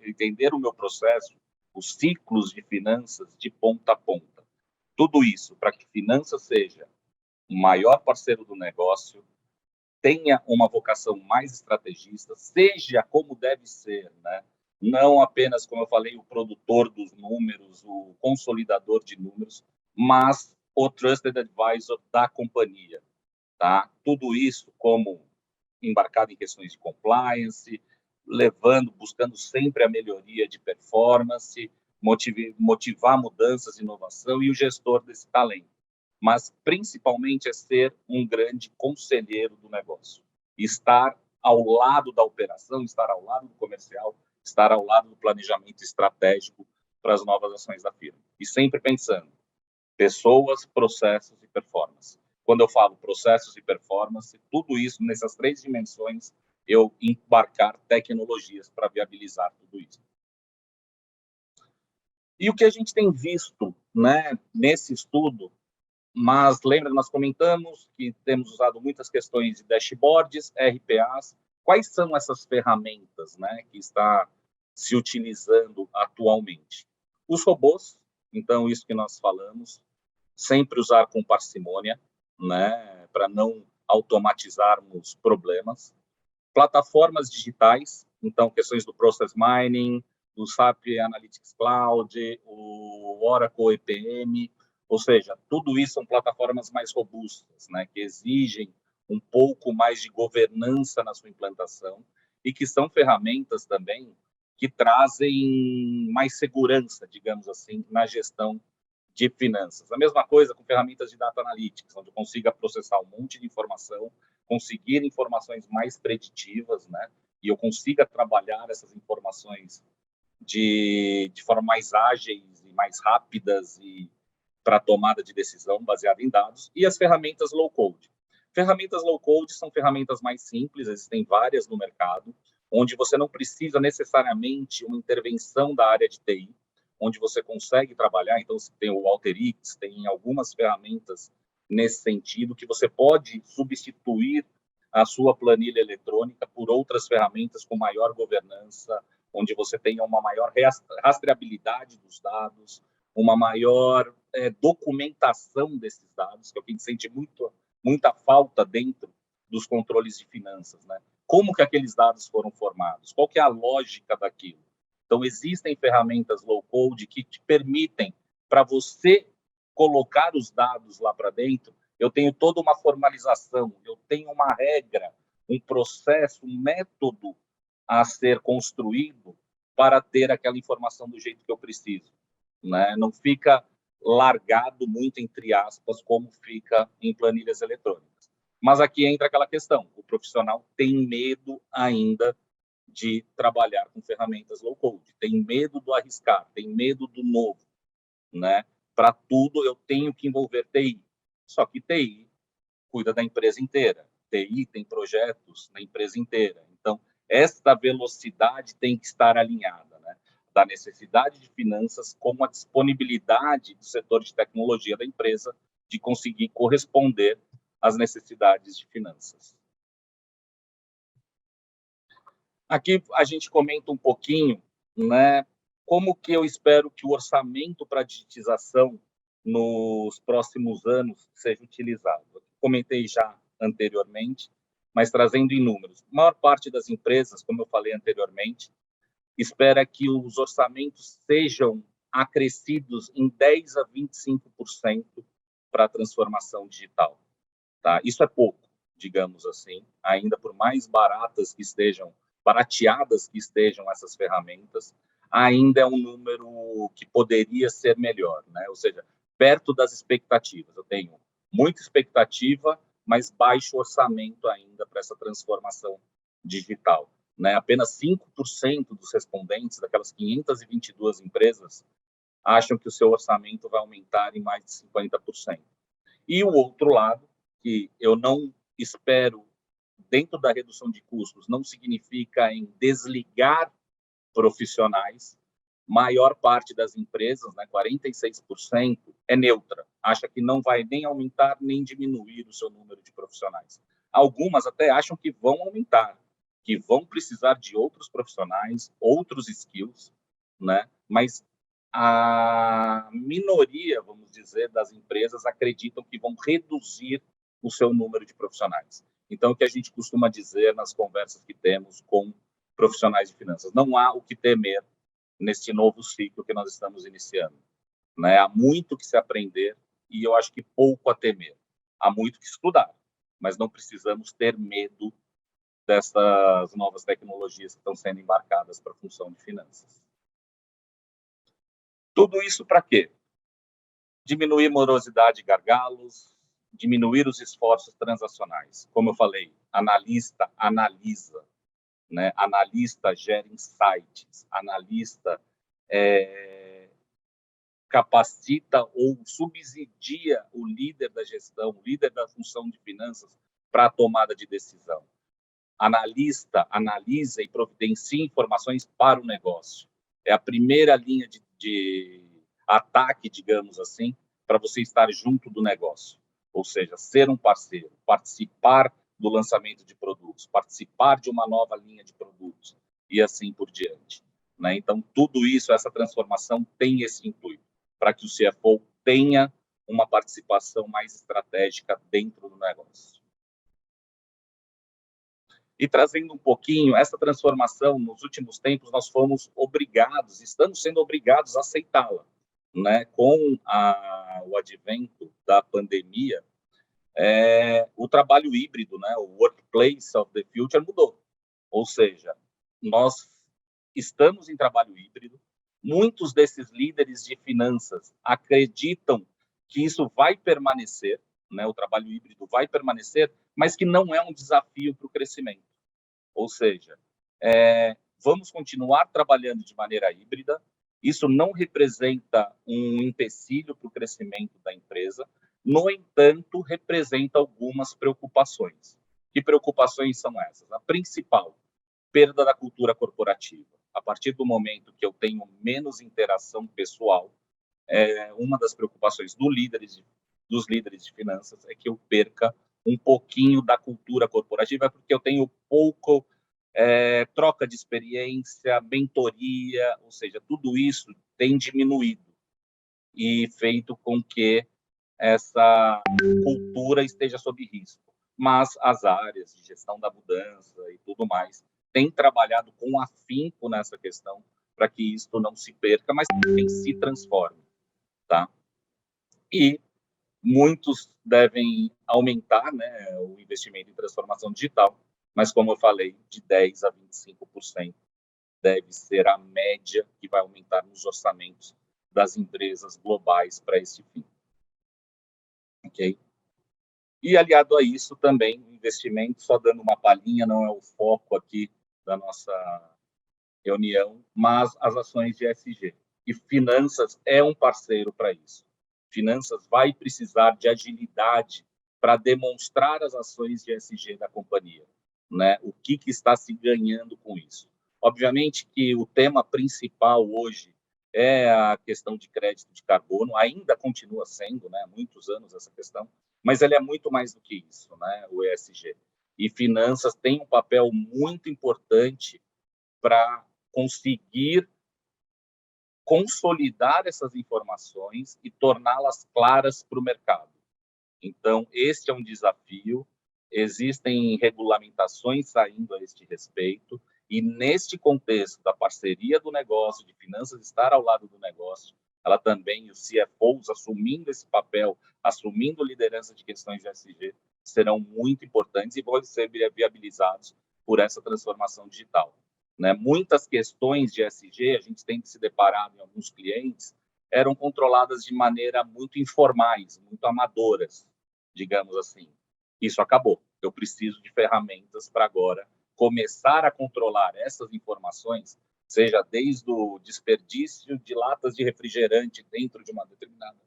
entender o meu processo, os ciclos de finanças de ponta a ponta. Tudo isso para que finanças seja o maior parceiro do negócio, tenha uma vocação mais estrategista, seja como deve ser, né? Não apenas, como eu falei, o produtor dos números, o consolidador de números, mas o trusted advisor da companhia, tá? Tudo isso como embarcado em questões de compliance, buscando sempre a melhoria de performance, motivar mudanças, inovação e o gestor desse talento. Mas, principalmente, é ser um grande conselheiro do negócio. Estar ao lado da operação, estar ao lado do comercial, estar ao lado do planejamento estratégico para as novas ações da firma. E sempre pensando, pessoas, processos e performance. Quando eu falo processos e performance, tudo isso, nessas três dimensões, eu embarcar tecnologias para viabilizar tudo isso. E o que a gente tem visto, né, nesse estudo Mas lembra, nós comentamos que temos usado muitas questões de dashboards, RPAs. Quais são essas ferramentas, né, que está se utilizando atualmente? Os robôs, então isso que nós falamos, sempre usar com parcimônia, né, para não automatizarmos problemas. Plataformas digitais, então questões do Process Mining, do SAP Analytics Cloud, o Oracle EPM, ou seja, tudo isso são plataformas mais robustas, né, que exigem um pouco mais de governança na sua implantação e que são ferramentas também que trazem mais segurança, digamos assim, na gestão de finanças. A mesma coisa com ferramentas de data analytics, onde eu consiga processar um monte de informação, conseguir informações mais preditivas, né? E eu consiga trabalhar essas informações de forma mais ágeis e mais rápidas e para tomada de decisão baseada em dados. E as ferramentas low code. Ferramentas low code são ferramentas mais simples, existem várias no mercado, onde você não precisa necessariamente uma intervenção da área de TI, onde você consegue trabalhar. Então, você tem o Alteryx, tem algumas ferramentas nesse sentido, que você pode substituir a sua planilha eletrônica por outras ferramentas com maior governança, onde você tenha uma maior rastreabilidade dos dados, uma maior documentação desses dados, que é o que a gente sente muita falta dentro dos controles de finanças, né? Como que aqueles dados foram formados? Qual que é a lógica daquilo? Então, existem ferramentas low-code que te permitem, para você colocar os dados lá para dentro, eu tenho toda uma formalização, eu tenho uma regra, um processo, um método a ser construído para ter aquela informação do jeito que eu preciso, né? Não fica largado muito, entre aspas, como fica em planilhas eletrônicas. Mas aqui entra aquela questão, o profissional tem medo ainda de trabalhar com ferramentas low-code, tem medo do arriscar, tem medo do novo, né? Para tudo eu tenho que envolver TI, só que TI cuida da empresa inteira, TI tem projetos na empresa inteira, então esta velocidade tem que estar alinhada, né? Da necessidade de finanças com a disponibilidade do setor de tecnologia da empresa de conseguir corresponder às necessidades de finanças. Aqui a gente comenta um pouquinho, né, como que eu espero que o orçamento para a digitização nos próximos anos seja utilizado. Eu comentei já anteriormente, mas trazendo em números. A maior parte das empresas, como eu falei anteriormente, espera que os orçamentos sejam acrescidos em 10 a 25% para a transformação digital. Tá? Isso é pouco, digamos assim, ainda por mais barateadas que estejam essas ferramentas, ainda é um número que poderia ser melhor, né? Ou seja, perto das expectativas. Eu tenho muita expectativa, mas baixo orçamento ainda para essa transformação digital, né? Apenas 5% dos respondentes, daquelas 522 empresas, acham que o seu orçamento vai aumentar em mais de 50%. E o outro lado, que eu não espero, dentro da redução de custos, não significa em desligar profissionais. Maior parte das empresas, né, 46%, é neutra. Acha que não vai nem aumentar nem diminuir o seu número de profissionais. Algumas até acham que vão aumentar, que vão precisar de outros profissionais, outros skills, né? Mas a minoria, vamos dizer, das empresas acreditam que vão reduzir o seu número de profissionais. Então, o que a gente costuma dizer nas conversas que temos com profissionais de finanças, não há o que temer neste novo ciclo que nós estamos iniciando, né? Há muito que se aprender e eu acho que pouco a temer. Há muito que estudar, mas não precisamos ter medo dessas novas tecnologias que estão sendo embarcadas para a função de finanças. Tudo isso para quê? Diminuir morosidade e gargalos, diminuir os esforços transacionais. Como eu falei, analista analisa, né? Analista gera insights, analista capacita ou subsidia o líder da gestão, o líder da função de finanças para a tomada de decisão. Analista analisa e providencia informações para o negócio. É a primeira linha de ataque, digamos assim, para você estar junto do negócio. Ou seja, ser um parceiro, participar do lançamento de produtos, participar de uma nova linha de produtos e assim por diante, né? Então, tudo isso, essa transformação tem esse intuito, para que o CFO tenha uma participação mais estratégica dentro do negócio. E trazendo um pouquinho, essa transformação, nos últimos tempos, nós fomos obrigados, estamos sendo obrigados a aceitá-la, né? Com o advento da pandemia, o trabalho híbrido, né? O workplace of the future mudou. Ou seja, nós estamos em trabalho híbrido, muitos desses líderes de finanças acreditam que isso vai permanecer, né? O trabalho híbrido vai permanecer, mas que não é um desafio para o crescimento. Ou seja, vamos continuar trabalhando de maneira híbrida, isso não representa um empecilho para o crescimento da empresa, no entanto, representa algumas preocupações. Que preocupações são essas? A principal, perda da cultura corporativa. A partir do momento que eu tenho menos interação pessoal, uma das preocupações dos líderes de finanças é que eu perca um pouquinho da cultura corporativa, porque eu tenho pouco troca de experiência, mentoria, ou seja, tudo isso tem diminuído e feito com que essa cultura esteja sob risco. Mas as áreas de gestão da mudança e tudo mais têm trabalhado com afinco nessa questão para que isso não se perca, mas também se transforme, tá? E muitos devem aumentar, né, o investimento em transformação digital, mas, como eu falei, de 10% a 25% deve ser a média que vai aumentar nos orçamentos das empresas globais para esse fim. Ok? E, aliado a isso, também, o investimento, só dando uma palhinha, não é o foco aqui da nossa reunião, mas as ações de ESG. E finanças é um parceiro para isso. Finanças vai precisar de agilidade para demonstrar as ações de ESG da companhia, né? O que está se ganhando com isso? Obviamente que o tema principal hoje é a questão de crédito de carbono, ainda continua sendo, né, há muitos anos essa questão, mas ele é muito mais do que isso, né, o ESG. E finanças tem um papel muito importante para conseguir consolidar essas informações e torná-las claras para o mercado. Então, este é um desafio, existem regulamentações saindo a este respeito, e neste contexto da parceria do negócio, de finanças estar ao lado do negócio, ela também, os CFOs assumindo esse papel, assumindo liderança de questões de ESG, serão muito importantes e vão ser viabilizados por essa transformação digital, né? Muitas questões de ESG, a gente tem se deparado em alguns clientes, eram controladas de maneira muito informais, muito amadoras, digamos assim. Isso acabou. Eu preciso de ferramentas para agora começar a controlar essas informações, seja desde o desperdício de latas de refrigerante dentro de uma determinada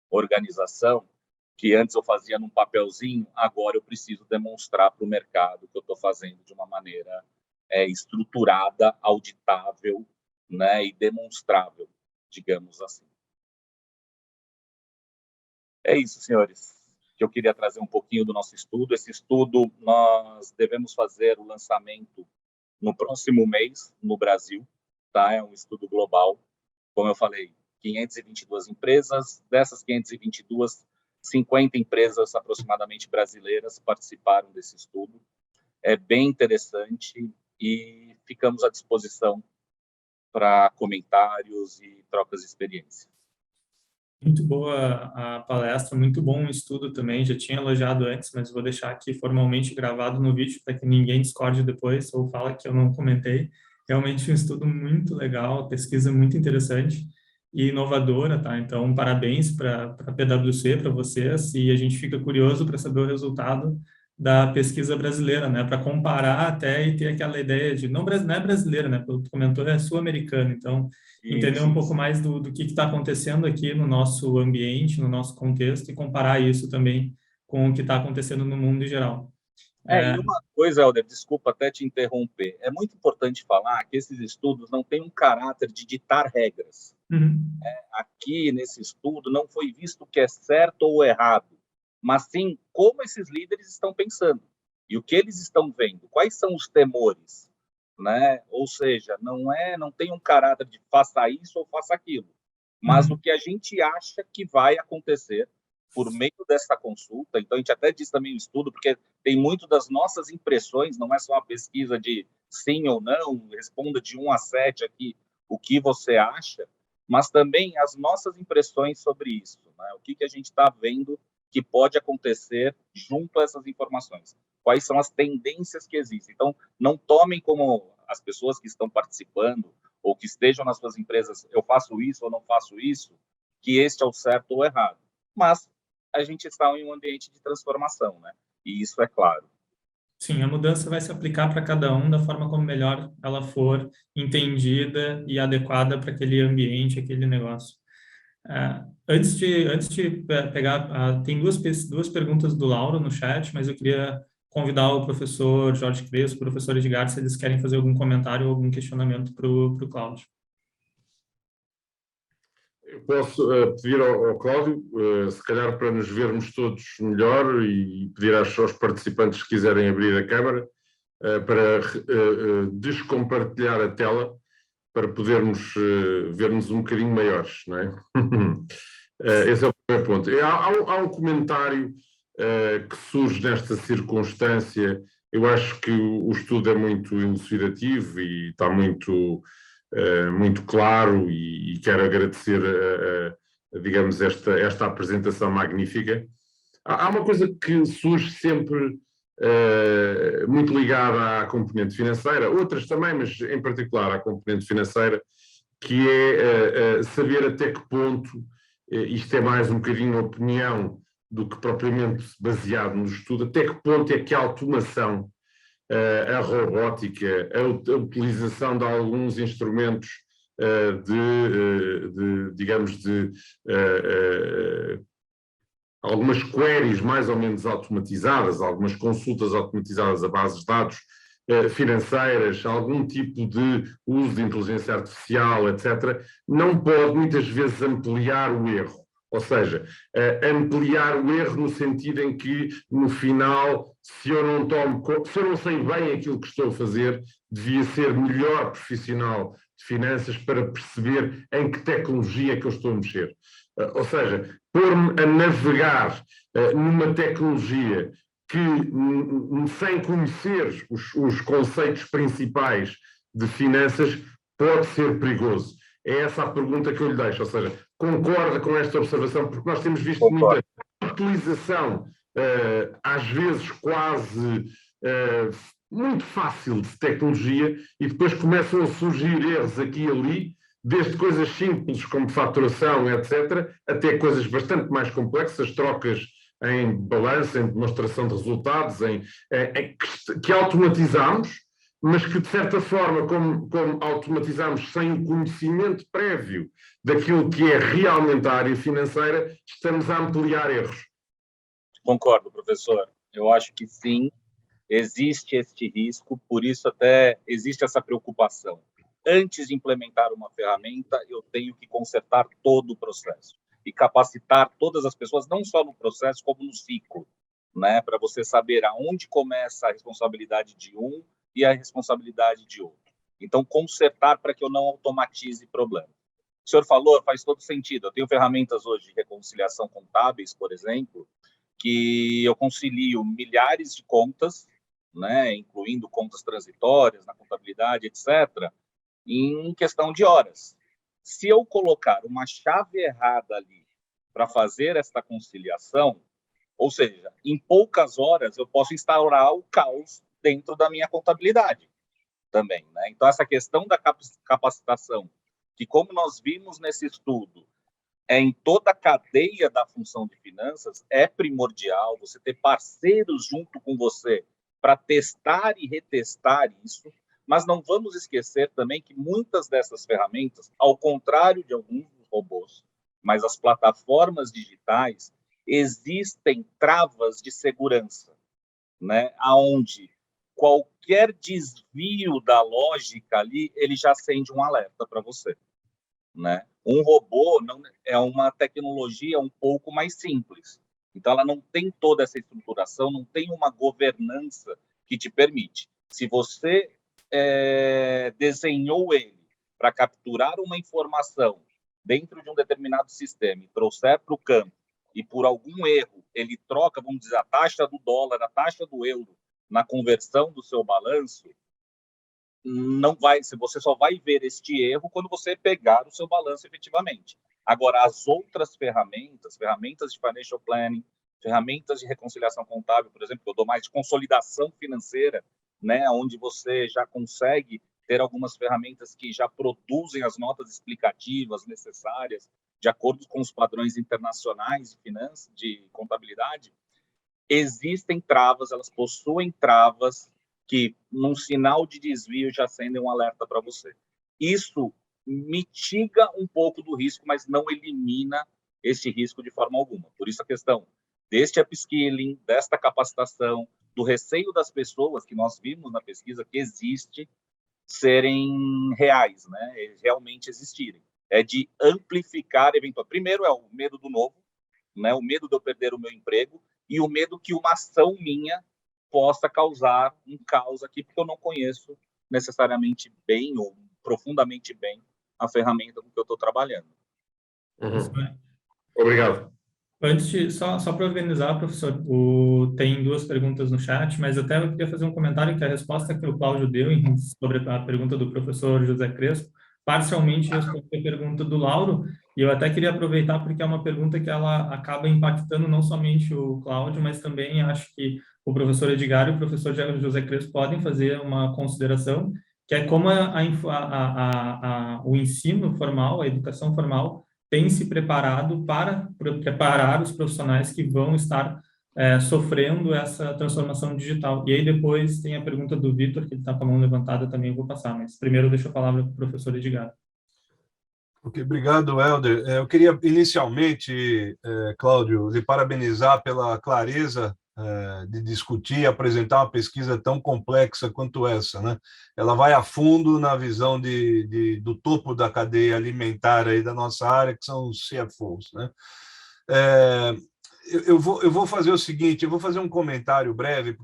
organização, que antes eu fazia num papelzinho, agora eu preciso demonstrar para o mercado que eu estou fazendo de uma maneira estruturada, auditável, né, e demonstrável, digamos assim. É isso, senhores, que eu queria trazer um pouquinho do nosso estudo. Esse estudo, nós devemos fazer o lançamento no próximo mês, no Brasil, tá? É um estudo global. Como eu falei, 522 empresas, dessas 522, 50 empresas aproximadamente brasileiras participaram desse estudo. É bem interessante e ficamos à disposição para comentários e trocas de experiência. Muito boa a palestra, muito bom o estudo também, já tinha elogiado antes, mas vou deixar aqui formalmente gravado no vídeo para que ninguém discorde depois ou fala que eu não comentei. Realmente um estudo muito legal, pesquisa muito interessante e inovadora, tá? Então, parabéns para a PwC, para vocês, e a gente fica curioso para saber o resultado da pesquisa brasileira, né? Para comparar até e ter aquela ideia de, não é brasileira, né? Pelo que tu comentou, é sul-americana, então entender um pouco mais do que está acontecendo aqui no nosso ambiente, no nosso contexto, e comparar isso também com o que está acontecendo no mundo em geral. E uma coisa, Helder, desculpa até te interromper, é muito importante falar que esses estudos não têm um caráter de ditar regras, Uhum. Aqui, nesse estudo, não foi visto o que é certo ou errado, mas sim como esses líderes estão pensando e o que eles estão vendo, quais são os temores, né? Ou seja, não tem um caráter de faça isso ou faça aquilo, mas o que a gente acha que vai acontecer por meio dessa consulta. Então, a gente até diz também o estudo, porque tem muito das nossas impressões, não é só uma pesquisa de sim ou não, responda de 1 a 7 aqui o que você acha, mas também as nossas impressões sobre isso, né? O que a gente está vendo que pode acontecer junto a essas informações. Quais são as tendências que existem. Então, não tomem como as pessoas que estão participando ou que estejam nas suas empresas, eu faço isso ou não faço isso, que este é o certo ou errado. Mas a gente está em um ambiente de transformação, né? E isso é claro. Sim, a mudança vai se aplicar para cada um da forma como melhor ela for entendida e adequada para aquele ambiente, aquele negócio. Antes de pegar, tem duas perguntas do Lauro no chat, mas eu queria convidar o professor Jorge Crespo, o professor Edgar, se eles querem fazer algum comentário ou algum questionamento para o Cláudio. Eu posso pedir ao Cláudio, se calhar para nos vermos todos melhor, e pedir aos participantes que quiserem abrir a câmara, para descompartilhar a tela, para podermos ver-nos um bocadinho maiores, não é? Esse é o primeiro ponto. Há um comentário que surge nesta circunstância. Eu acho que o estudo é muito elucidativo e está muito claro, e quero agradecer, digamos, esta apresentação magnífica. Há uma coisa que surge sempre muito ligada à componente financeira, outras também, mas em particular à componente financeira, que é saber até que ponto, isto é mais um bocadinho opinião do que propriamente baseado no estudo, até que ponto é que a automação, a robótica, a utilização de alguns instrumentos digamos, algumas queries mais ou menos automatizadas, algumas consultas automatizadas a bases de dados financeiras, algum tipo de uso de inteligência artificial, etc., não pode muitas vezes ampliar o erro. Ou seja, ampliar o erro no sentido em que, no final, se eu não sei bem aquilo que estou a fazer, devia ser melhor profissional de finanças para perceber em que tecnologia é que eu estou a mexer. Ou seja, pôr-me a navegar numa tecnologia que, sem conhecer os conceitos principais de finanças, pode ser perigoso. É essa a pergunta que eu lhe deixo. Ou seja, concorda com esta observação? Porque nós temos visto muita utilização, às vezes quase muito fácil, de tecnologia, e depois começam a surgir erros aqui e ali, desde coisas simples como faturação, etc., até coisas bastante mais complexas, trocas em balanço, em demonstração de resultados, que automatizamos, mas que, de certa forma, como automatizamos sem o conhecimento prévio daquilo que é realmente a área financeira, estamos a ampliar erros. Concordo, professor. Eu acho que sim, existe este risco, por isso até existe essa preocupação. Antes de implementar uma ferramenta, eu tenho que consertar todo o processo e capacitar todas as pessoas, não só no processo, como no ciclo, né? Para você saber aonde começa a responsabilidade de um e a responsabilidade de outro. Então, consertar para que eu não automatize problema. O senhor falou, faz todo sentido. Eu tenho ferramentas hoje de reconciliação contábeis, por exemplo, que eu concilio milhares de contas, né, incluindo contas transitórias na contabilidade, etc., em questão de horas. Se eu colocar uma chave errada ali para fazer esta conciliação, ou seja, em poucas horas eu posso instaurar o caos dentro da minha contabilidade também, né? Então, essa questão da capacitação, que como nós vimos nesse estudo, em toda a cadeia da função de finanças, é primordial você ter parceiros junto com você para testar e retestar isso, mas não vamos esquecer também que muitas dessas ferramentas, ao contrário de alguns robôs, mas as plataformas digitais, existem travas de segurança, né? Onde qualquer desvio da lógica ali, ele já acende um alerta para você, né? Um robô não, é uma tecnologia um pouco mais simples. Então, ela não tem toda essa estruturação, não tem uma governança que te permite. Se você desenhou ele para capturar uma informação dentro de um determinado sistema e trouxer para o campo, e por algum erro ele troca, vamos dizer, a taxa do dólar, a taxa do euro na conversão do seu balanço, não vai, você só vai ver este erro quando você pegar o seu balanço efetivamente. Agora, as outras ferramentas de financial planning, ferramentas de reconciliação contábil, por exemplo, que eu dou mais de consolidação financeira, né, onde você já consegue ter algumas ferramentas que já produzem as notas explicativas necessárias de acordo com os padrões internacionais de finanças, de contabilidade. Existem travas, elas possuem travas que, num sinal de desvio, já acendem um alerta para você. Isso mitiga um pouco do risco, mas não elimina esse risco de forma alguma. Por isso a questão deste upskilling, desta capacitação, do receio das pessoas, que nós vimos na pesquisa que existe, serem reais, né? Realmente existirem. É de amplificar eventualmente. Primeiro é o medo do novo, né? O medo de eu perder o meu emprego e o medo que uma ação minha possa causar um caos aqui, porque eu não conheço necessariamente bem ou profundamente bem a ferramenta com que eu estou trabalhando. Obrigado. Antes de, só para organizar, professor, tem duas perguntas no chat, mas até eu queria fazer um comentário que a resposta que o Cláudio deu sobre a pergunta do professor José Crespo, parcialmente respondeu a pergunta do Lauro, e eu até queria aproveitar porque é uma pergunta que ela acaba impactando não somente o Cláudio, mas também acho que o professor Edgar e o professor José Crespo podem fazer uma consideração, que é como o ensino formal, a educação formal, tem se preparado para preparar os profissionais que vão estar sofrendo essa transformação digital. E aí depois tem a pergunta do Vitor, que ele está com a mão levantada, também eu vou passar, mas primeiro eu deixo a palavra para o professor Edgar. Ok, obrigado, Helder. Eu queria inicialmente, Cláudio, lhe parabenizar pela clareza de discutir e apresentar uma pesquisa tão complexa quanto essa, né? Ela vai a fundo na visão do topo da cadeia alimentar aí da nossa área, que são os CFOs, né? Eu vou fazer o seguinte, eu vou fazer um comentário breve,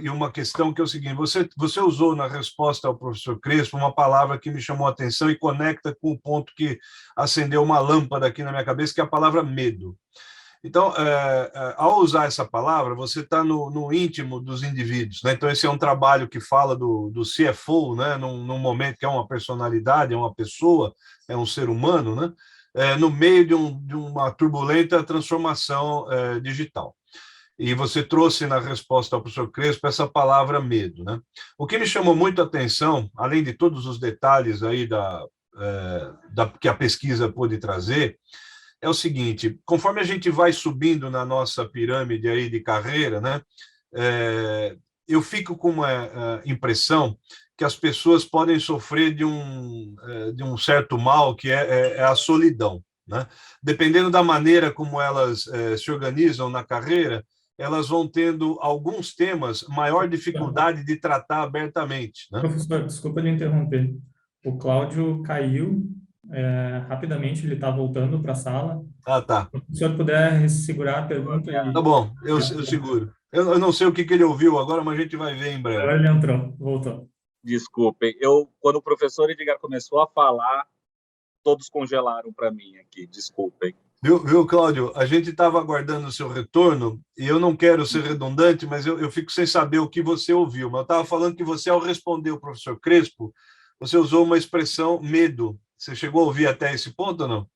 e uma questão que é o seguinte, você usou na resposta ao professor Crespo uma palavra que me chamou a atenção e conecta com o ponto que acendeu uma lâmpada aqui na minha cabeça, que é a palavra medo. Então, ao usar essa palavra, você está no íntimo dos indivíduos, né? Então, esse é um trabalho que fala do CFO, né? Num momento que é uma personalidade, é uma pessoa, é um ser humano, né? No meio de uma turbulenta transformação digital. E você trouxe na resposta ao professor Crespo essa palavra medo, né? O que me chamou muito a atenção, além de todos os detalhes aí que a pesquisa pôde trazer, é o seguinte: conforme a gente vai subindo na nossa pirâmide aí de carreira, né, eu fico com uma impressão que as pessoas podem sofrer de um certo mal, que é a solidão, né? Dependendo da maneira como elas se organizam na carreira, elas vão tendo alguns temas maior dificuldade de tratar abertamente, né? Professor, desculpa lhe interromper. O Cláudio caiu rapidamente, ele está voltando para a sala. Ah, tá. Se o senhor puder segurar a pergunta... Tá bom, eu seguro. Eu não sei o que ele ouviu agora, mas a gente vai ver em breve. Agora ele entrou, voltou. Desculpem, quando o professor Edgar começou a falar, todos congelaram para mim aqui, desculpem. Viu, Cláudio? A gente estava aguardando o seu retorno, e eu não quero ser redundante, mas eu fico sem saber o que você ouviu. Mas eu estava falando que você, ao responder o professor Crespo, você usou uma expressão medo. Você chegou a ouvir até esse ponto ou não?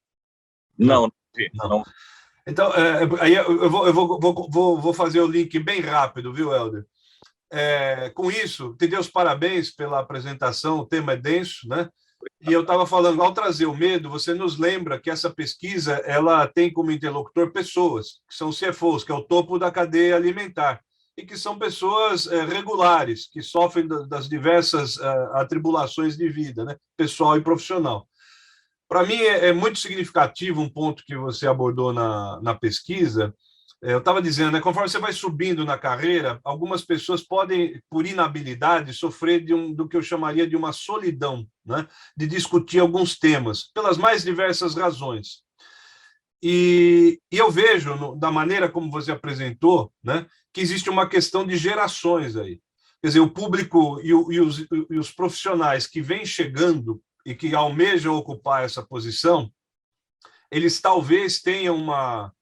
Não. Então, aí eu vou fazer o link bem rápido, viu, Helder? Com isso, te dei os parabéns pela apresentação, o tema é denso, né? E eu estava falando, ao trazer o medo, você nos lembra que essa pesquisa ela tem como interlocutor pessoas, que são CFOs, que é o topo da cadeia alimentar, e que são pessoas regulares, que sofrem das diversas atribulações de vida, né? Pessoal e profissional. Para mim, é muito significativo um ponto que você abordou na pesquisa, Eu estava dizendo, né, conforme você vai subindo na carreira, algumas pessoas podem, por inabilidade, sofrer do que eu chamaria de uma solidão, né, de discutir alguns temas, pelas mais diversas razões. E eu vejo, da maneira como você apresentou, né, que existe uma questão de gerações aí. Quer dizer, o público e os profissionais que vêm chegando e que almejam ocupar essa posição, eles talvez tenham uma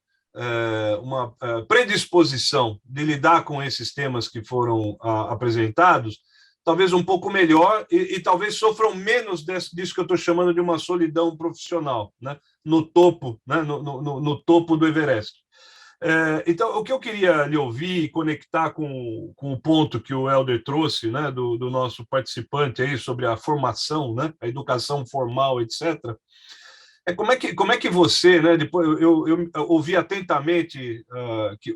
predisposição de lidar com esses temas que foram apresentados, talvez um pouco melhor e talvez sofram menos disso que eu estou chamando de uma solidão profissional, né? No topo, né? No topo do Everest. Então, o que eu queria lhe ouvir e conectar com o ponto que o Helder trouxe, né, do nosso participante aí sobre a formação, né, a educação formal, etc., como é que você, né, depois eu ouvi atentamente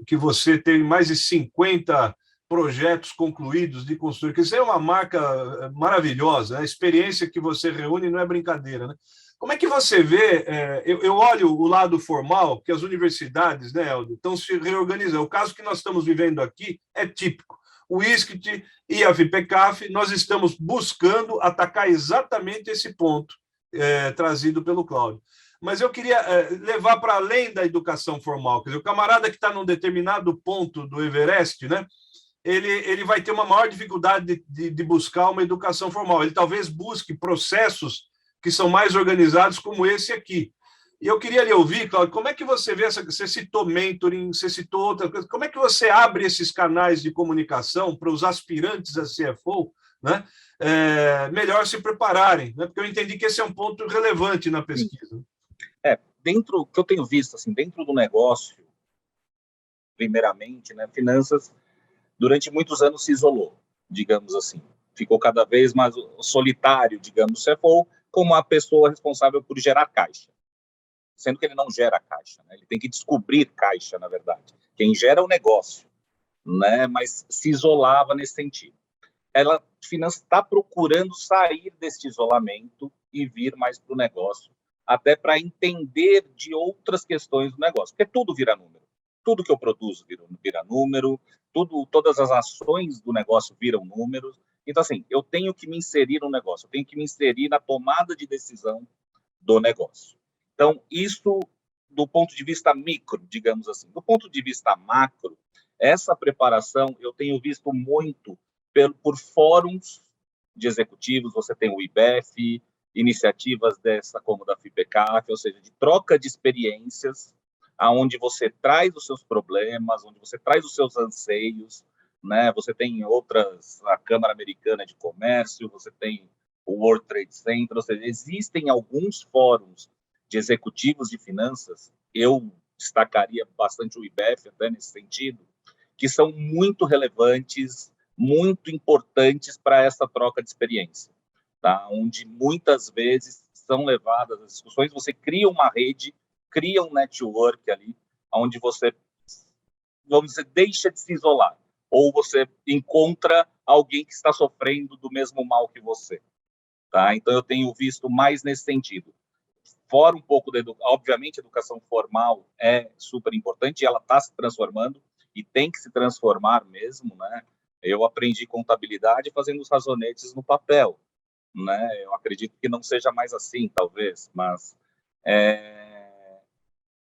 que você tem mais de 50 projetos concluídos de consultoria, que isso é uma marca maravilhosa, né? A experiência que você reúne não é brincadeira, né? Como é que você vê, eu olho o lado formal, que as universidades, né, Helder, estão se reorganizando. O caso que nós estamos vivendo aqui é típico. O ISCT e a FIPECAF, nós estamos buscando atacar exatamente esse ponto trazido pelo Cláudio. Mas eu queria levar para além da educação formal. Quer dizer, o camarada que está num determinado ponto do Everest, né, ele vai ter uma maior dificuldade de buscar uma educação formal. Ele talvez busque processos que são mais organizados como esse aqui. E eu queria lhe ouvir, Cláudio, como é que você vê você citou mentoring, você citou outra coisa, como é que você abre esses canais de comunicação para os aspirantes a CFO, né, melhor se prepararem, né? Porque eu entendi que esse é um ponto relevante na pesquisa. Dentro do que eu tenho visto, assim, dentro do negócio, primeiramente, né, finanças, durante muitos anos se isolou, digamos assim. Ficou cada vez mais solitário, digamos, CFO, como a pessoa responsável por gerar caixa. Sendo que ele não gera caixa, né? Ele tem que descobrir caixa, na verdade. Quem gera é o negócio, né? Mas se isolava nesse sentido. Ela, finança, está procurando sair deste isolamento e vir mais para o negócio, até para entender de outras questões do negócio, porque tudo vira número. Tudo que eu produzo vira número, todas as ações do negócio viram números. Então, assim, eu tenho que me inserir no negócio, eu tenho que me inserir na tomada de decisão do negócio. Então, isso do ponto de vista micro, digamos assim. Do ponto de vista macro, essa preparação eu tenho visto muito por fóruns de executivos. Você tem o IBEF, iniciativas dessa como da FIPECAF, ou seja, de troca de experiências, aonde você traz os seus problemas, onde você traz os seus anseios, né? Você tem outras, a Câmara Americana de Comércio, você tem o World Trade Center, ou seja, existem alguns fóruns de executivos de finanças, eu destacaria bastante o IBEF até nesse sentido, que são muito relevantes, muito importantes para essa troca de experiência, tá? Onde muitas vezes são levadas as discussões, você cria uma rede, cria um network ali, onde você, vamos dizer, deixa de se isolar, ou você encontra alguém que está sofrendo do mesmo mal que você, tá? Então eu tenho visto mais nesse sentido. Fora um pouco da educação, obviamente a educação formal é super importante, e ela está se transformando, e tem que se transformar mesmo, né? Eu aprendi contabilidade fazendo os razonetes no papel, né? Eu acredito que não seja mais assim, talvez, mas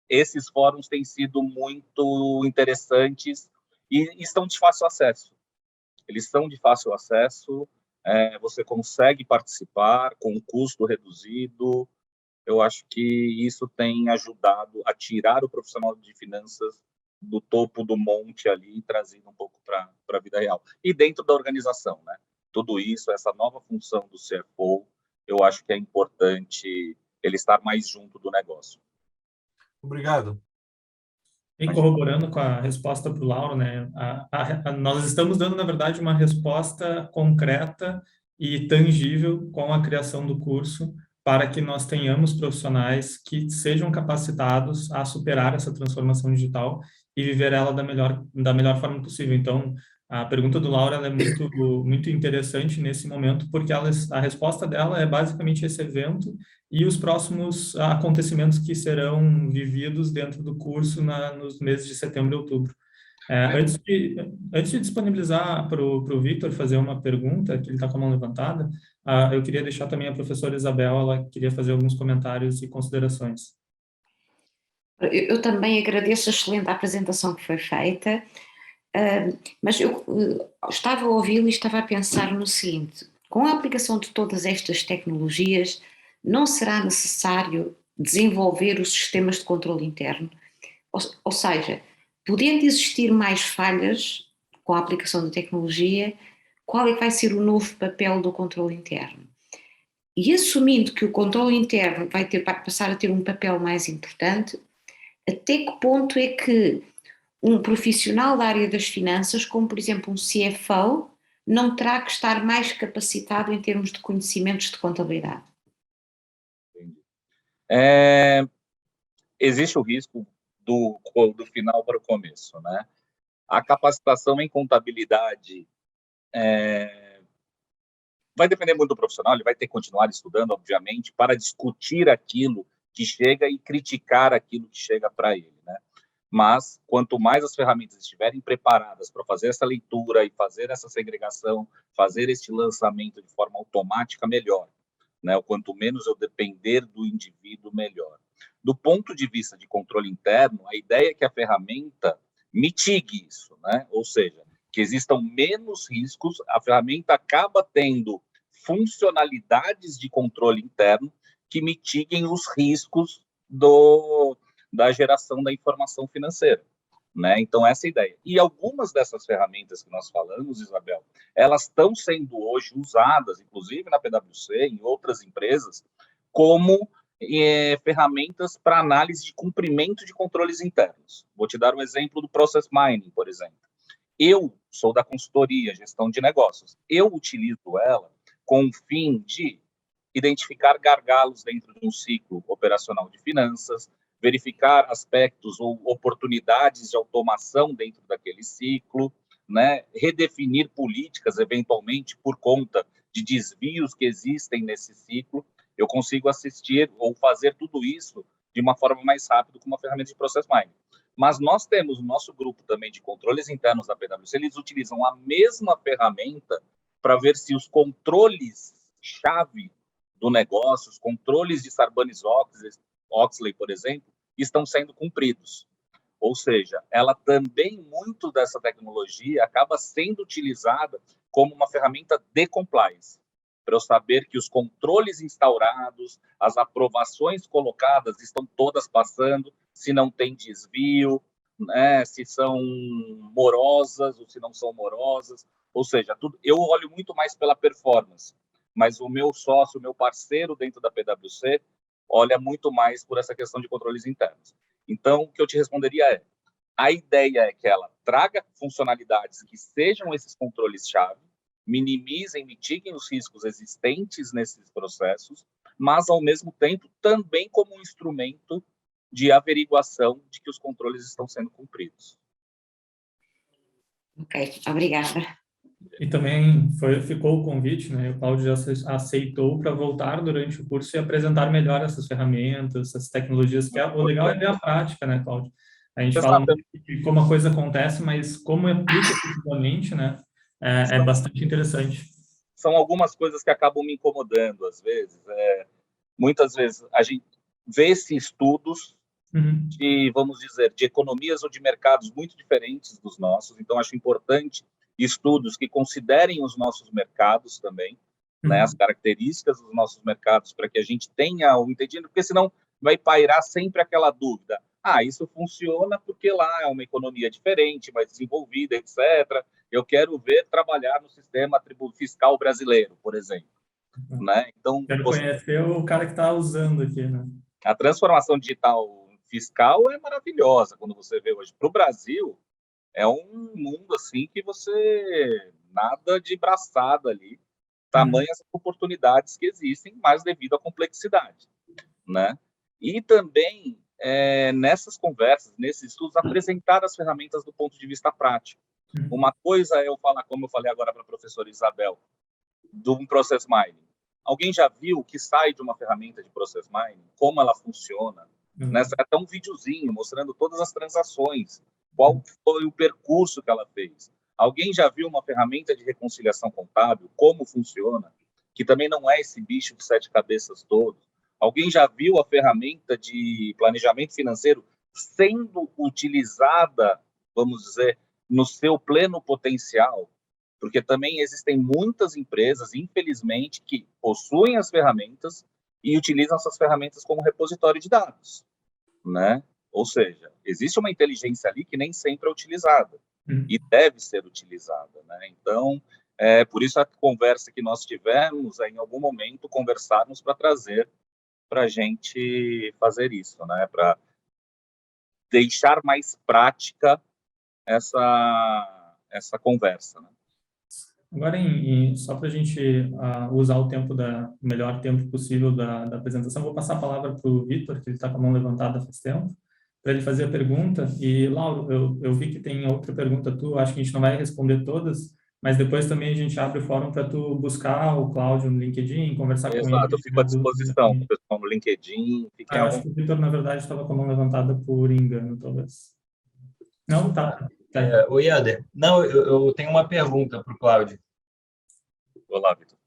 esses fóruns têm sido muito interessantes e estão de fácil acesso. Eles são de fácil acesso, você consegue participar com um custo reduzido. Eu acho que isso tem ajudado a tirar o profissional de finanças do topo do monte ali e trazido um pouco para a vida real. E dentro da organização, né? Tudo isso, essa nova função do CFO, eu acho que é importante ele estar mais junto do negócio. Obrigado. E corroborando com a resposta para o Lauro, né? Nós estamos dando, na verdade, uma resposta concreta e tangível com a criação do curso, para que nós tenhamos profissionais que sejam capacitados a superar essa transformação digital e viver ela da melhor forma possível. Então, A pergunta do Laura ela é muito interessante nesse momento, porque a resposta dela é basicamente esse evento e os próximos acontecimentos que serão vividos dentro do curso nos meses de setembro e outubro. Antes de disponibilizar para o Victor fazer uma pergunta, que ele está com a mão levantada, eu queria deixar também a professora Isabel, ela queria fazer alguns comentários e considerações. Eu também agradeço a excelente apresentação que foi feita, mas eu estava a ouvi-lo e estava a pensar no seguinte: com a aplicação de todas estas tecnologias, não será necessário desenvolver os sistemas de controle interno? Ou seja, podendo existir mais falhas com a aplicação da tecnologia, qual é que vai ser o novo papel do controle interno? E assumindo que o controle interno vai passar a ter um papel mais importante, até que ponto é que um profissional da área das finanças, como por exemplo um CFO, não terá que estar mais capacitado em termos de conhecimentos de contabilidade? Existe o risco do final para o começo, né? A capacitação em contabilidade vai depender muito do profissional, ele vai ter que continuar estudando, obviamente, para discutir aquilo que chega e criticar aquilo que chega para ele, né? Mas, quanto mais as ferramentas estiverem preparadas para fazer essa leitura e fazer essa segregação, fazer este lançamento de forma automática, melhor, né? O quanto menos eu depender do indivíduo, melhor. Do ponto de vista de controle interno, a ideia é que a ferramenta mitigue isso, né? Ou seja, que existam menos riscos, a ferramenta acaba tendo funcionalidades de controle interno que mitiguem os riscos da geração da informação financeira, né? Então, essa é a ideia. E algumas dessas ferramentas que nós falamos, Isabel, elas estão sendo hoje usadas, inclusive na PwC, em outras empresas, como ferramentas para análise de cumprimento de controles internos. Vou te dar um exemplo do Process Mining, por exemplo. Eu sou da consultoria, gestão de negócios. Eu utilizo ela com o fim de identificar gargalos dentro de um ciclo operacional de finanças, verificar aspectos ou oportunidades de automação dentro daquele ciclo, né? Redefinir políticas, eventualmente, por conta de desvios que existem nesse ciclo. Eu consigo assistir ou fazer tudo isso de uma forma mais rápida com uma ferramenta de Process Mining. Mas nós temos o nosso grupo também de controles internos da PwC, eles utilizam a mesma ferramenta para ver se os controles-chave do negócio, os controles de Sarbanes-Oxley, por exemplo, estão sendo cumpridos. Ou seja, ela também, muito dessa tecnologia, acaba sendo utilizada como uma ferramenta de compliance, para eu saber que os controles instaurados, as aprovações colocadas estão todas passando, se não tem desvio, né, se são morosas ou se não são morosas. Ou seja, eu olho muito mais pela performance, mas o meu sócio, o meu parceiro dentro da PwC, olha muito mais por essa questão de controles internos. Então, o que eu te responderia é, a ideia é que ela traga funcionalidades que sejam esses controles-chave, minimizem, mitiguem os riscos existentes nesses processos, mas, ao mesmo tempo, também como um instrumento de averiguação de que os controles estão sendo cumpridos. Ok, obrigada. E também ficou o convite, né? O Cláudio já aceitou para voltar durante o curso e apresentar melhor essas ferramentas, essas tecnologias, que o legal é ver a prática, né, Cláudio? A gente fala muito de como a coisa acontece, mas como aplica efetivamente, né? É bastante interessante. São algumas coisas que acabam me incomodando, às vezes. Muitas vezes a gente vê-se estudos de, vamos dizer, de economias ou de mercados muito diferentes dos nossos, então acho importante estudos que considerem os nossos mercados também, né, as características dos nossos mercados, para que a gente tenha o entendimento, porque senão vai pairar sempre aquela dúvida. Isso funciona porque lá é uma economia diferente, mais desenvolvida, etc. Eu quero ver trabalhar no sistema fiscal brasileiro, por exemplo. Né? Então, quero conhecer o cara que está usando aqui, né? A transformação digital fiscal é maravilhosa quando você vê hoje. Para o Brasil, é um mundo assim que você nada de braçada ali, tamanhas oportunidades que existem, mas devido à complexidade, né? E também nessas conversas, nesses estudos, apresentar as ferramentas do ponto de vista prático. Uma coisa é eu falar, como eu falei agora para a professora Isabel, de um process mining. Alguém já viu o que sai de uma ferramenta de process mining? Como ela funciona? Né? Sai até um videozinho mostrando todas as transações, qual foi o percurso que ela fez. Alguém já viu uma ferramenta de reconciliação contábil? Como funciona? Que também não é esse bicho de 7 cabeças todo. Alguém já viu a ferramenta de planejamento financeiro sendo utilizada, vamos dizer, no seu pleno potencial? Porque também existem muitas empresas, infelizmente, que possuem as ferramentas e utilizam essas ferramentas como repositório de dados, né? Ou seja, existe uma inteligência ali que nem sempre é utilizada e deve ser utilizada, né? Então, por isso a conversa que nós tivemos em algum momento, conversarmos para trazer para a gente fazer isso, né? Para deixar mais prática essa conversa, né? Agora, só para a gente usar o melhor tempo possível da apresentação, vou passar a palavra para o Vitor, que ele está com a mão levantada faz tempo, para ele fazer a pergunta. E, Lauro, eu vi que tem outra pergunta acho que a gente não vai responder todas, mas depois também a gente abre o fórum para tu buscar o Cláudio no LinkedIn, conversar com ele. Exato, eu fico à disposição, o pessoal no LinkedIn. Eu acho que o Vitor, na verdade, estava com a mão levantada por engano, talvez. Não, tá. Oi, Ader. Não, eu tenho uma pergunta para o Cláudio. Olá, Vitor.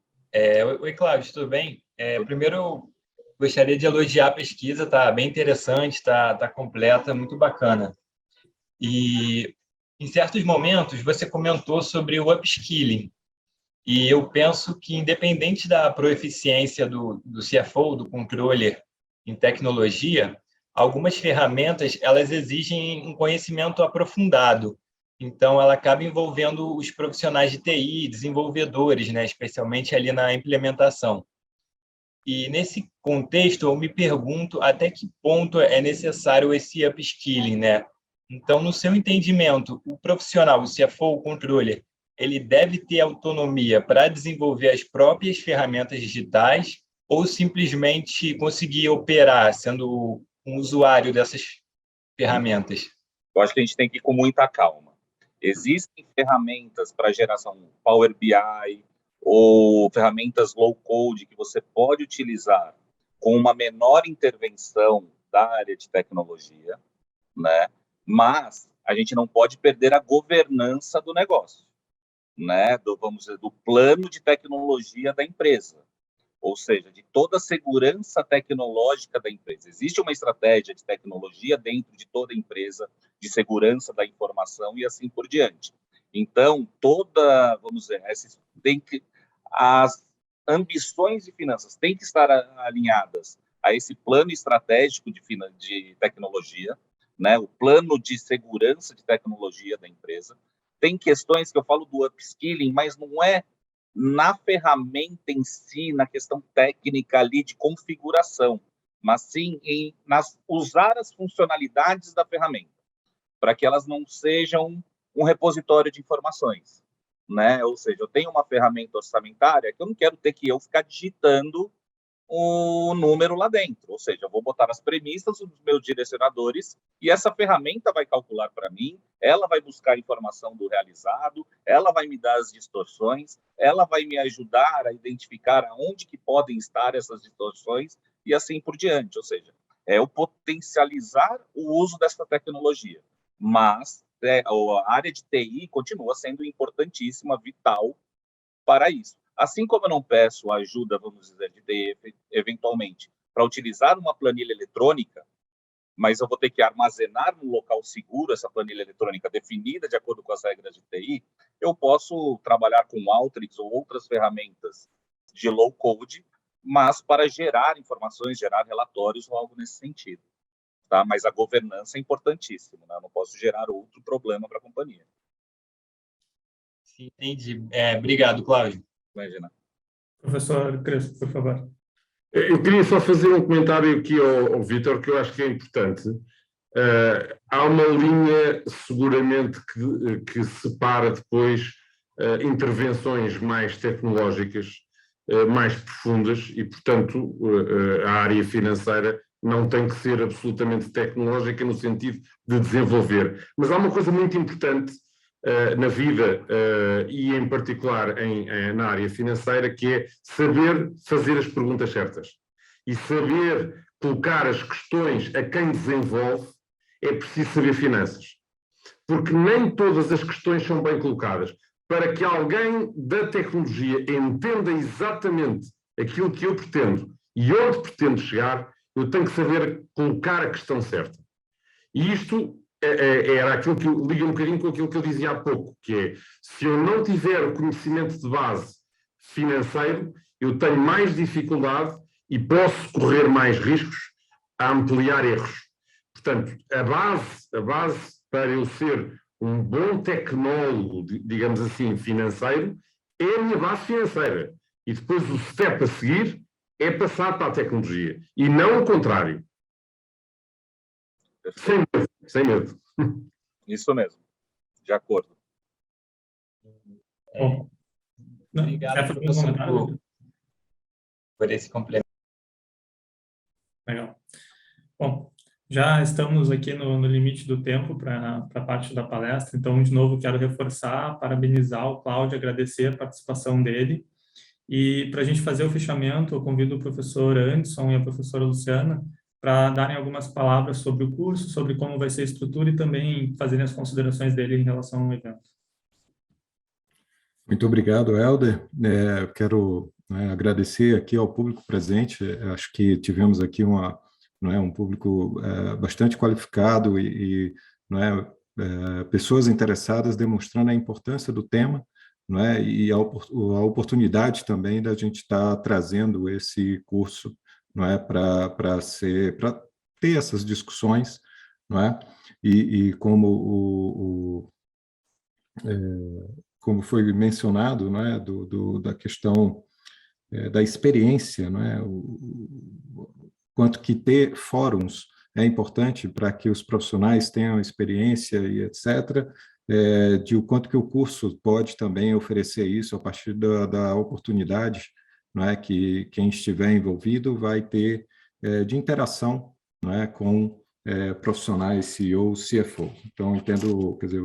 Oi, Cláudio, tudo bem? Primeiro, eu gostaria de elogiar a pesquisa, tá bem interessante, tá completa, muito bacana. E, em certos momentos, você comentou sobre o upskilling. E eu penso que, independente da proeficiência do CFO, do controller em tecnologia, algumas ferramentas elas exigem um conhecimento aprofundado. Então, ela acaba envolvendo os profissionais de TI, desenvolvedores, né, especialmente ali na implementação. E, nesse contexto, eu me pergunto até que ponto é necessário esse upskilling, né? Então, no seu entendimento, o profissional, o CFO, o controller, ele deve ter autonomia para desenvolver as próprias ferramentas digitais ou simplesmente conseguir operar sendo um usuário dessas ferramentas? Eu acho que a gente tem que ir com muita calma. Existem ferramentas para geração Power BI ou ferramentas low-code que você pode utilizar com uma menor intervenção da área de tecnologia, né? Mas a gente não pode perder a governança do negócio, né? Vamos dizer, do plano de tecnologia da empresa, ou seja, de toda a segurança tecnológica da empresa. Existe uma estratégia de tecnologia dentro de toda a empresa, de segurança da informação e assim por diante. Então, vamos dizer, as ambições de finanças têm que estar alinhadas a esse plano estratégico de tecnologia, né? O plano de segurança de tecnologia da empresa. Tem questões que eu falo do upskilling, mas não é na ferramenta em si, na questão técnica ali de configuração, mas sim usar as funcionalidades da ferramenta, para que elas não sejam um repositório de informações, né? Ou seja, eu tenho uma ferramenta orçamentária que eu não quero ter que ficar digitando o número lá dentro, ou seja, eu vou botar as premissas dos meus direcionadores e essa ferramenta vai calcular para mim, ela vai buscar a informação do realizado, ela vai me dar as distorções, ela vai me ajudar a identificar aonde que podem estar essas distorções e assim por diante, ou seja, é o potencializar o uso dessa tecnologia, mas a área de TI continua sendo importantíssima, vital para isso. Assim como eu não peço ajuda, vamos dizer, de TI, eventualmente, para utilizar uma planilha eletrônica, mas eu vou ter que armazenar num local seguro essa planilha eletrônica definida de acordo com as regras de TI, eu posso trabalhar com Alteryx ou outras ferramentas de low-code, mas para gerar informações, gerar relatórios ou algo nesse sentido. Tá? Mas a governança é importantíssima, né? Eu não posso gerar outro problema para a companhia. Sim, entendi. Obrigado, Cláudio. Imagina. Professor Crespo, por favor. Eu queria só fazer um comentário aqui ao Vítor, que eu acho que é importante. Há uma linha, seguramente, que separa depois intervenções mais tecnológicas, mais profundas, e, portanto, a área financeira não tem que ser absolutamente tecnológica no sentido de desenvolver. Mas há uma coisa muito importante na vida e, em particular, na área financeira, que é saber fazer as perguntas certas e saber colocar as questões a quem desenvolve. É preciso saber finanças, porque nem todas as questões são bem colocadas. Para que alguém da tecnologia entenda exatamente aquilo que eu pretendo e onde pretendo chegar, eu tenho que saber colocar a questão certa. E isto era aquilo que liga um bocadinho com aquilo que eu dizia há pouco, que é, se eu não tiver o conhecimento de base financeiro, eu tenho mais dificuldade e posso correr mais riscos a ampliar erros. Portanto, a base para eu ser um bom tecnólogo, digamos assim, financeiro, é a minha base financeira. E depois o step a seguir é passar para a tecnologia. E não o contrário. Sem medo, sem medo. Isso mesmo, de acordo. Bom, não, Obrigado, quer fazer um professor, comentário? por esse complemento. Legal. Bom, já estamos aqui no limite do tempo para a parte da palestra, então, de novo, quero reforçar, parabenizar o Cláudio, agradecer a participação dele. E para a gente fazer o fechamento, eu convido o professor Anderson e a professora Luciana para darem algumas palavras sobre o curso, sobre como vai ser a estrutura e também fazerem as considerações dele em relação ao evento. Muito obrigado, Helder. Quero agradecer aqui ao público presente. Acho que tivemos aqui um público bastante qualificado e pessoas interessadas demonstrando a importância do tema, e a oportunidade também da gente estar trazendo esse curso, para ter essas discussões, e como foi mencionado, da questão da experiência, quanto que ter fóruns é importante para que os profissionais tenham experiência e etc., de o quanto que o curso pode também oferecer isso a partir da oportunidade, que quem estiver envolvido vai ter de interação, com profissionais, CEO, CFO. Então, entendo, quer dizer,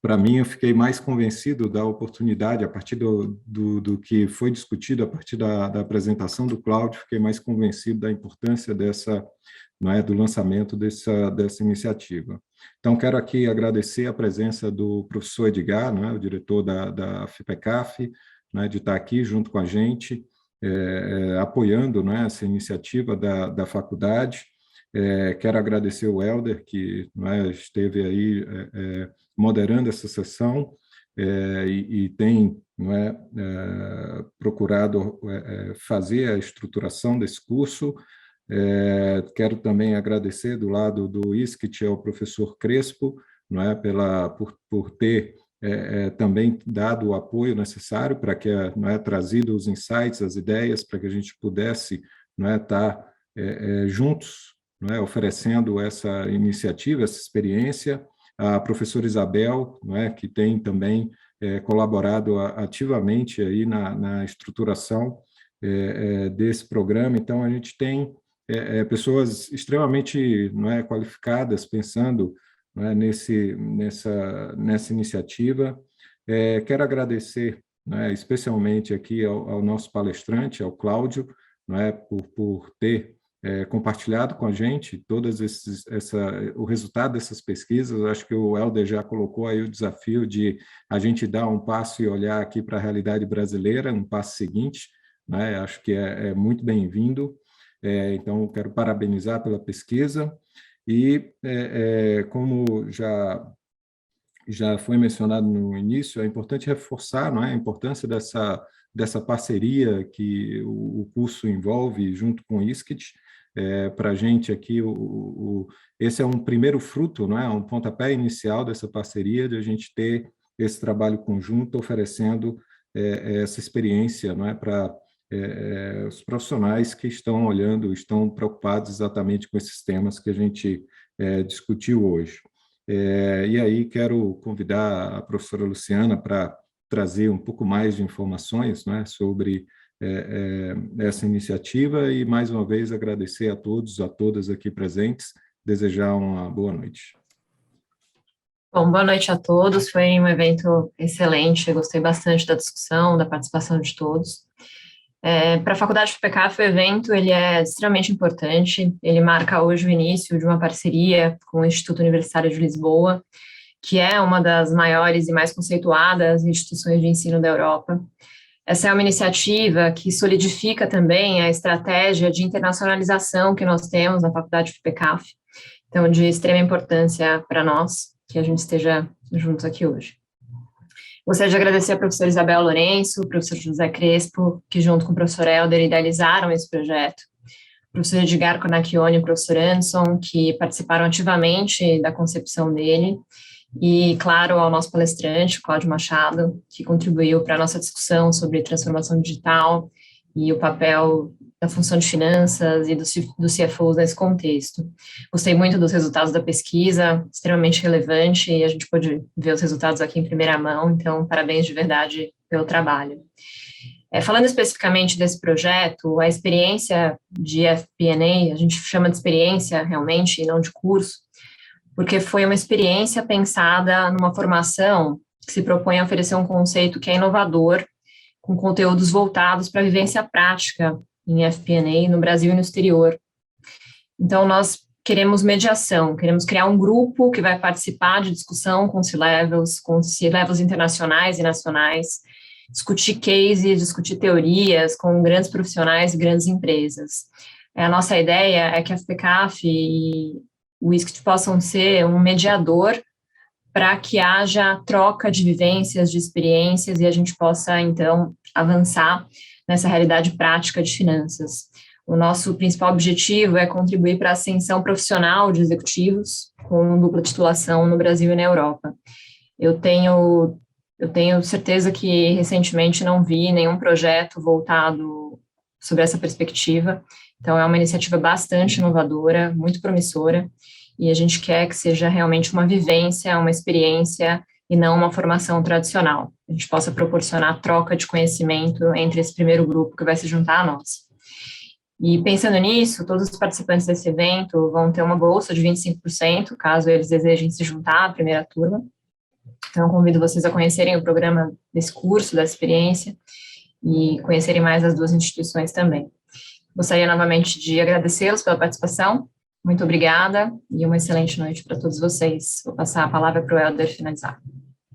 para mim, eu fiquei mais convencido da oportunidade, a partir do que foi discutido, a partir da apresentação do Cláudio, fiquei mais convencido da importância do lançamento dessa iniciativa. Então, quero aqui agradecer a presença do professor Edgar, o diretor da FIPECAF, de estar aqui junto com a gente, apoiando essa iniciativa da faculdade. Quero agradecer o Helder, que esteve aí moderando essa sessão e tem procurado fazer a estruturação desse curso. Quero também agradecer do lado do ISCT ao professor Crespo, por ter também dado o apoio necessário para que trazido os insights, as ideias, para que a gente pudesse estar juntos, oferecendo essa iniciativa, essa experiência. A professora Isabel, que tem também colaborado ativamente aí na estruturação desse programa. Então, a gente tem pessoas extremamente qualificadas pensando nessa iniciativa. Quero agradecer especialmente aqui ao nosso palestrante, ao Cláudio, por ter compartilhado com a gente o resultado dessas pesquisas. Acho que o Helder já colocou aí o desafio de a gente dar um passo e olhar aqui para a realidade brasileira, um passo seguinte, acho que é muito bem-vindo. Então, quero parabenizar pela pesquisa e, como já foi mencionado no início, é importante reforçar a importância dessa parceria que o curso envolve junto com o ISCT. Para a gente aqui, esse é um primeiro fruto, um pontapé inicial dessa parceria, de a gente ter esse trabalho conjunto oferecendo essa experiência para os profissionais que estão olhando, estão preocupados exatamente com esses temas que a gente discutiu hoje. E aí quero convidar a professora Luciana para trazer um pouco mais de informações sobre essa iniciativa e, mais uma vez, agradecer a todos, a todas aqui presentes, desejar uma boa noite. Bom, boa noite a todos. Foi um evento excelente. Eu gostei bastante da discussão, da participação de todos. Para a Faculdade FPCAF, o evento ele é extremamente importante. Ele marca hoje o início de uma parceria com o Instituto Universitário de Lisboa, que é uma das maiores e mais conceituadas instituições de ensino da Europa. Essa é uma iniciativa que solidifica também a estratégia de internacionalização que nós temos na Faculdade FPCAF. Então, de extrema importância para nós que a gente esteja juntos aqui hoje. Gostaria de agradecer a professora Isabel Lourenço, o professor José Crespo, que junto com o professor Helder idealizaram esse projeto, o professor Edgar Cornacchione e o professor Anderson, que participaram ativamente da concepção dele, e, claro, ao nosso palestrante, Cláudio Machado, que contribuiu para a nossa discussão sobre transformação digital e o papel da função de finanças e do CFOs nesse contexto. Gostei muito dos resultados da pesquisa, extremamente relevante, e a gente pôde ver os resultados aqui em primeira mão, então, parabéns de verdade pelo trabalho. Falando especificamente desse projeto, a experiência de FP&A, a gente chama de experiência realmente, e não de curso, porque foi uma experiência pensada numa formação que se propõe a oferecer um conceito que é inovador, com conteúdos voltados para a vivência prática em FP&A no Brasil e no exterior. Então, nós queremos mediação, queremos criar um grupo que vai participar de discussão com C-levels internacionais e nacionais, discutir cases, discutir teorias com grandes profissionais e grandes empresas. A nossa ideia é que a FPCAF e o ISCT possam ser um mediador para que haja troca de vivências, de experiências, e a gente possa, então, avançar nessa realidade prática de finanças. O nosso principal objetivo é contribuir para a ascensão profissional de executivos com dupla titulação no Brasil e na Europa. Eu tenho certeza que recentemente não vi nenhum projeto voltado sobre essa perspectiva, então é uma iniciativa bastante inovadora, muito promissora, e a gente quer que seja realmente uma vivência, uma experiência, e não uma formação tradicional. A gente possa proporcionar troca de conhecimento entre esse primeiro grupo que vai se juntar a nós. E pensando nisso, todos os participantes desse evento vão ter uma bolsa de 25%, caso eles desejem se juntar à primeira turma. Então, eu convido vocês a conhecerem o programa desse curso, dessa experiência, e conhecerem mais as duas instituições também. Gostaria novamente de agradecê-los pela participação. Muito obrigada e uma excelente noite para todos vocês. Vou passar a palavra para o Helder finalizar.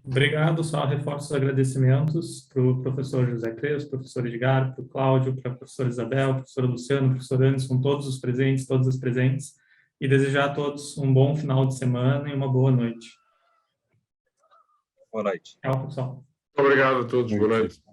Obrigado, só reforço os agradecimentos para o professor José Crespo, professor Edgar, para o Cláudio, para a professora Isabel, professor Luciano, professor Anderson, todos os presentes, todas as presentes, e desejar a todos um bom final de semana e uma boa noite. Boa noite. Tchau, pessoal. Obrigado a todos, boa noite.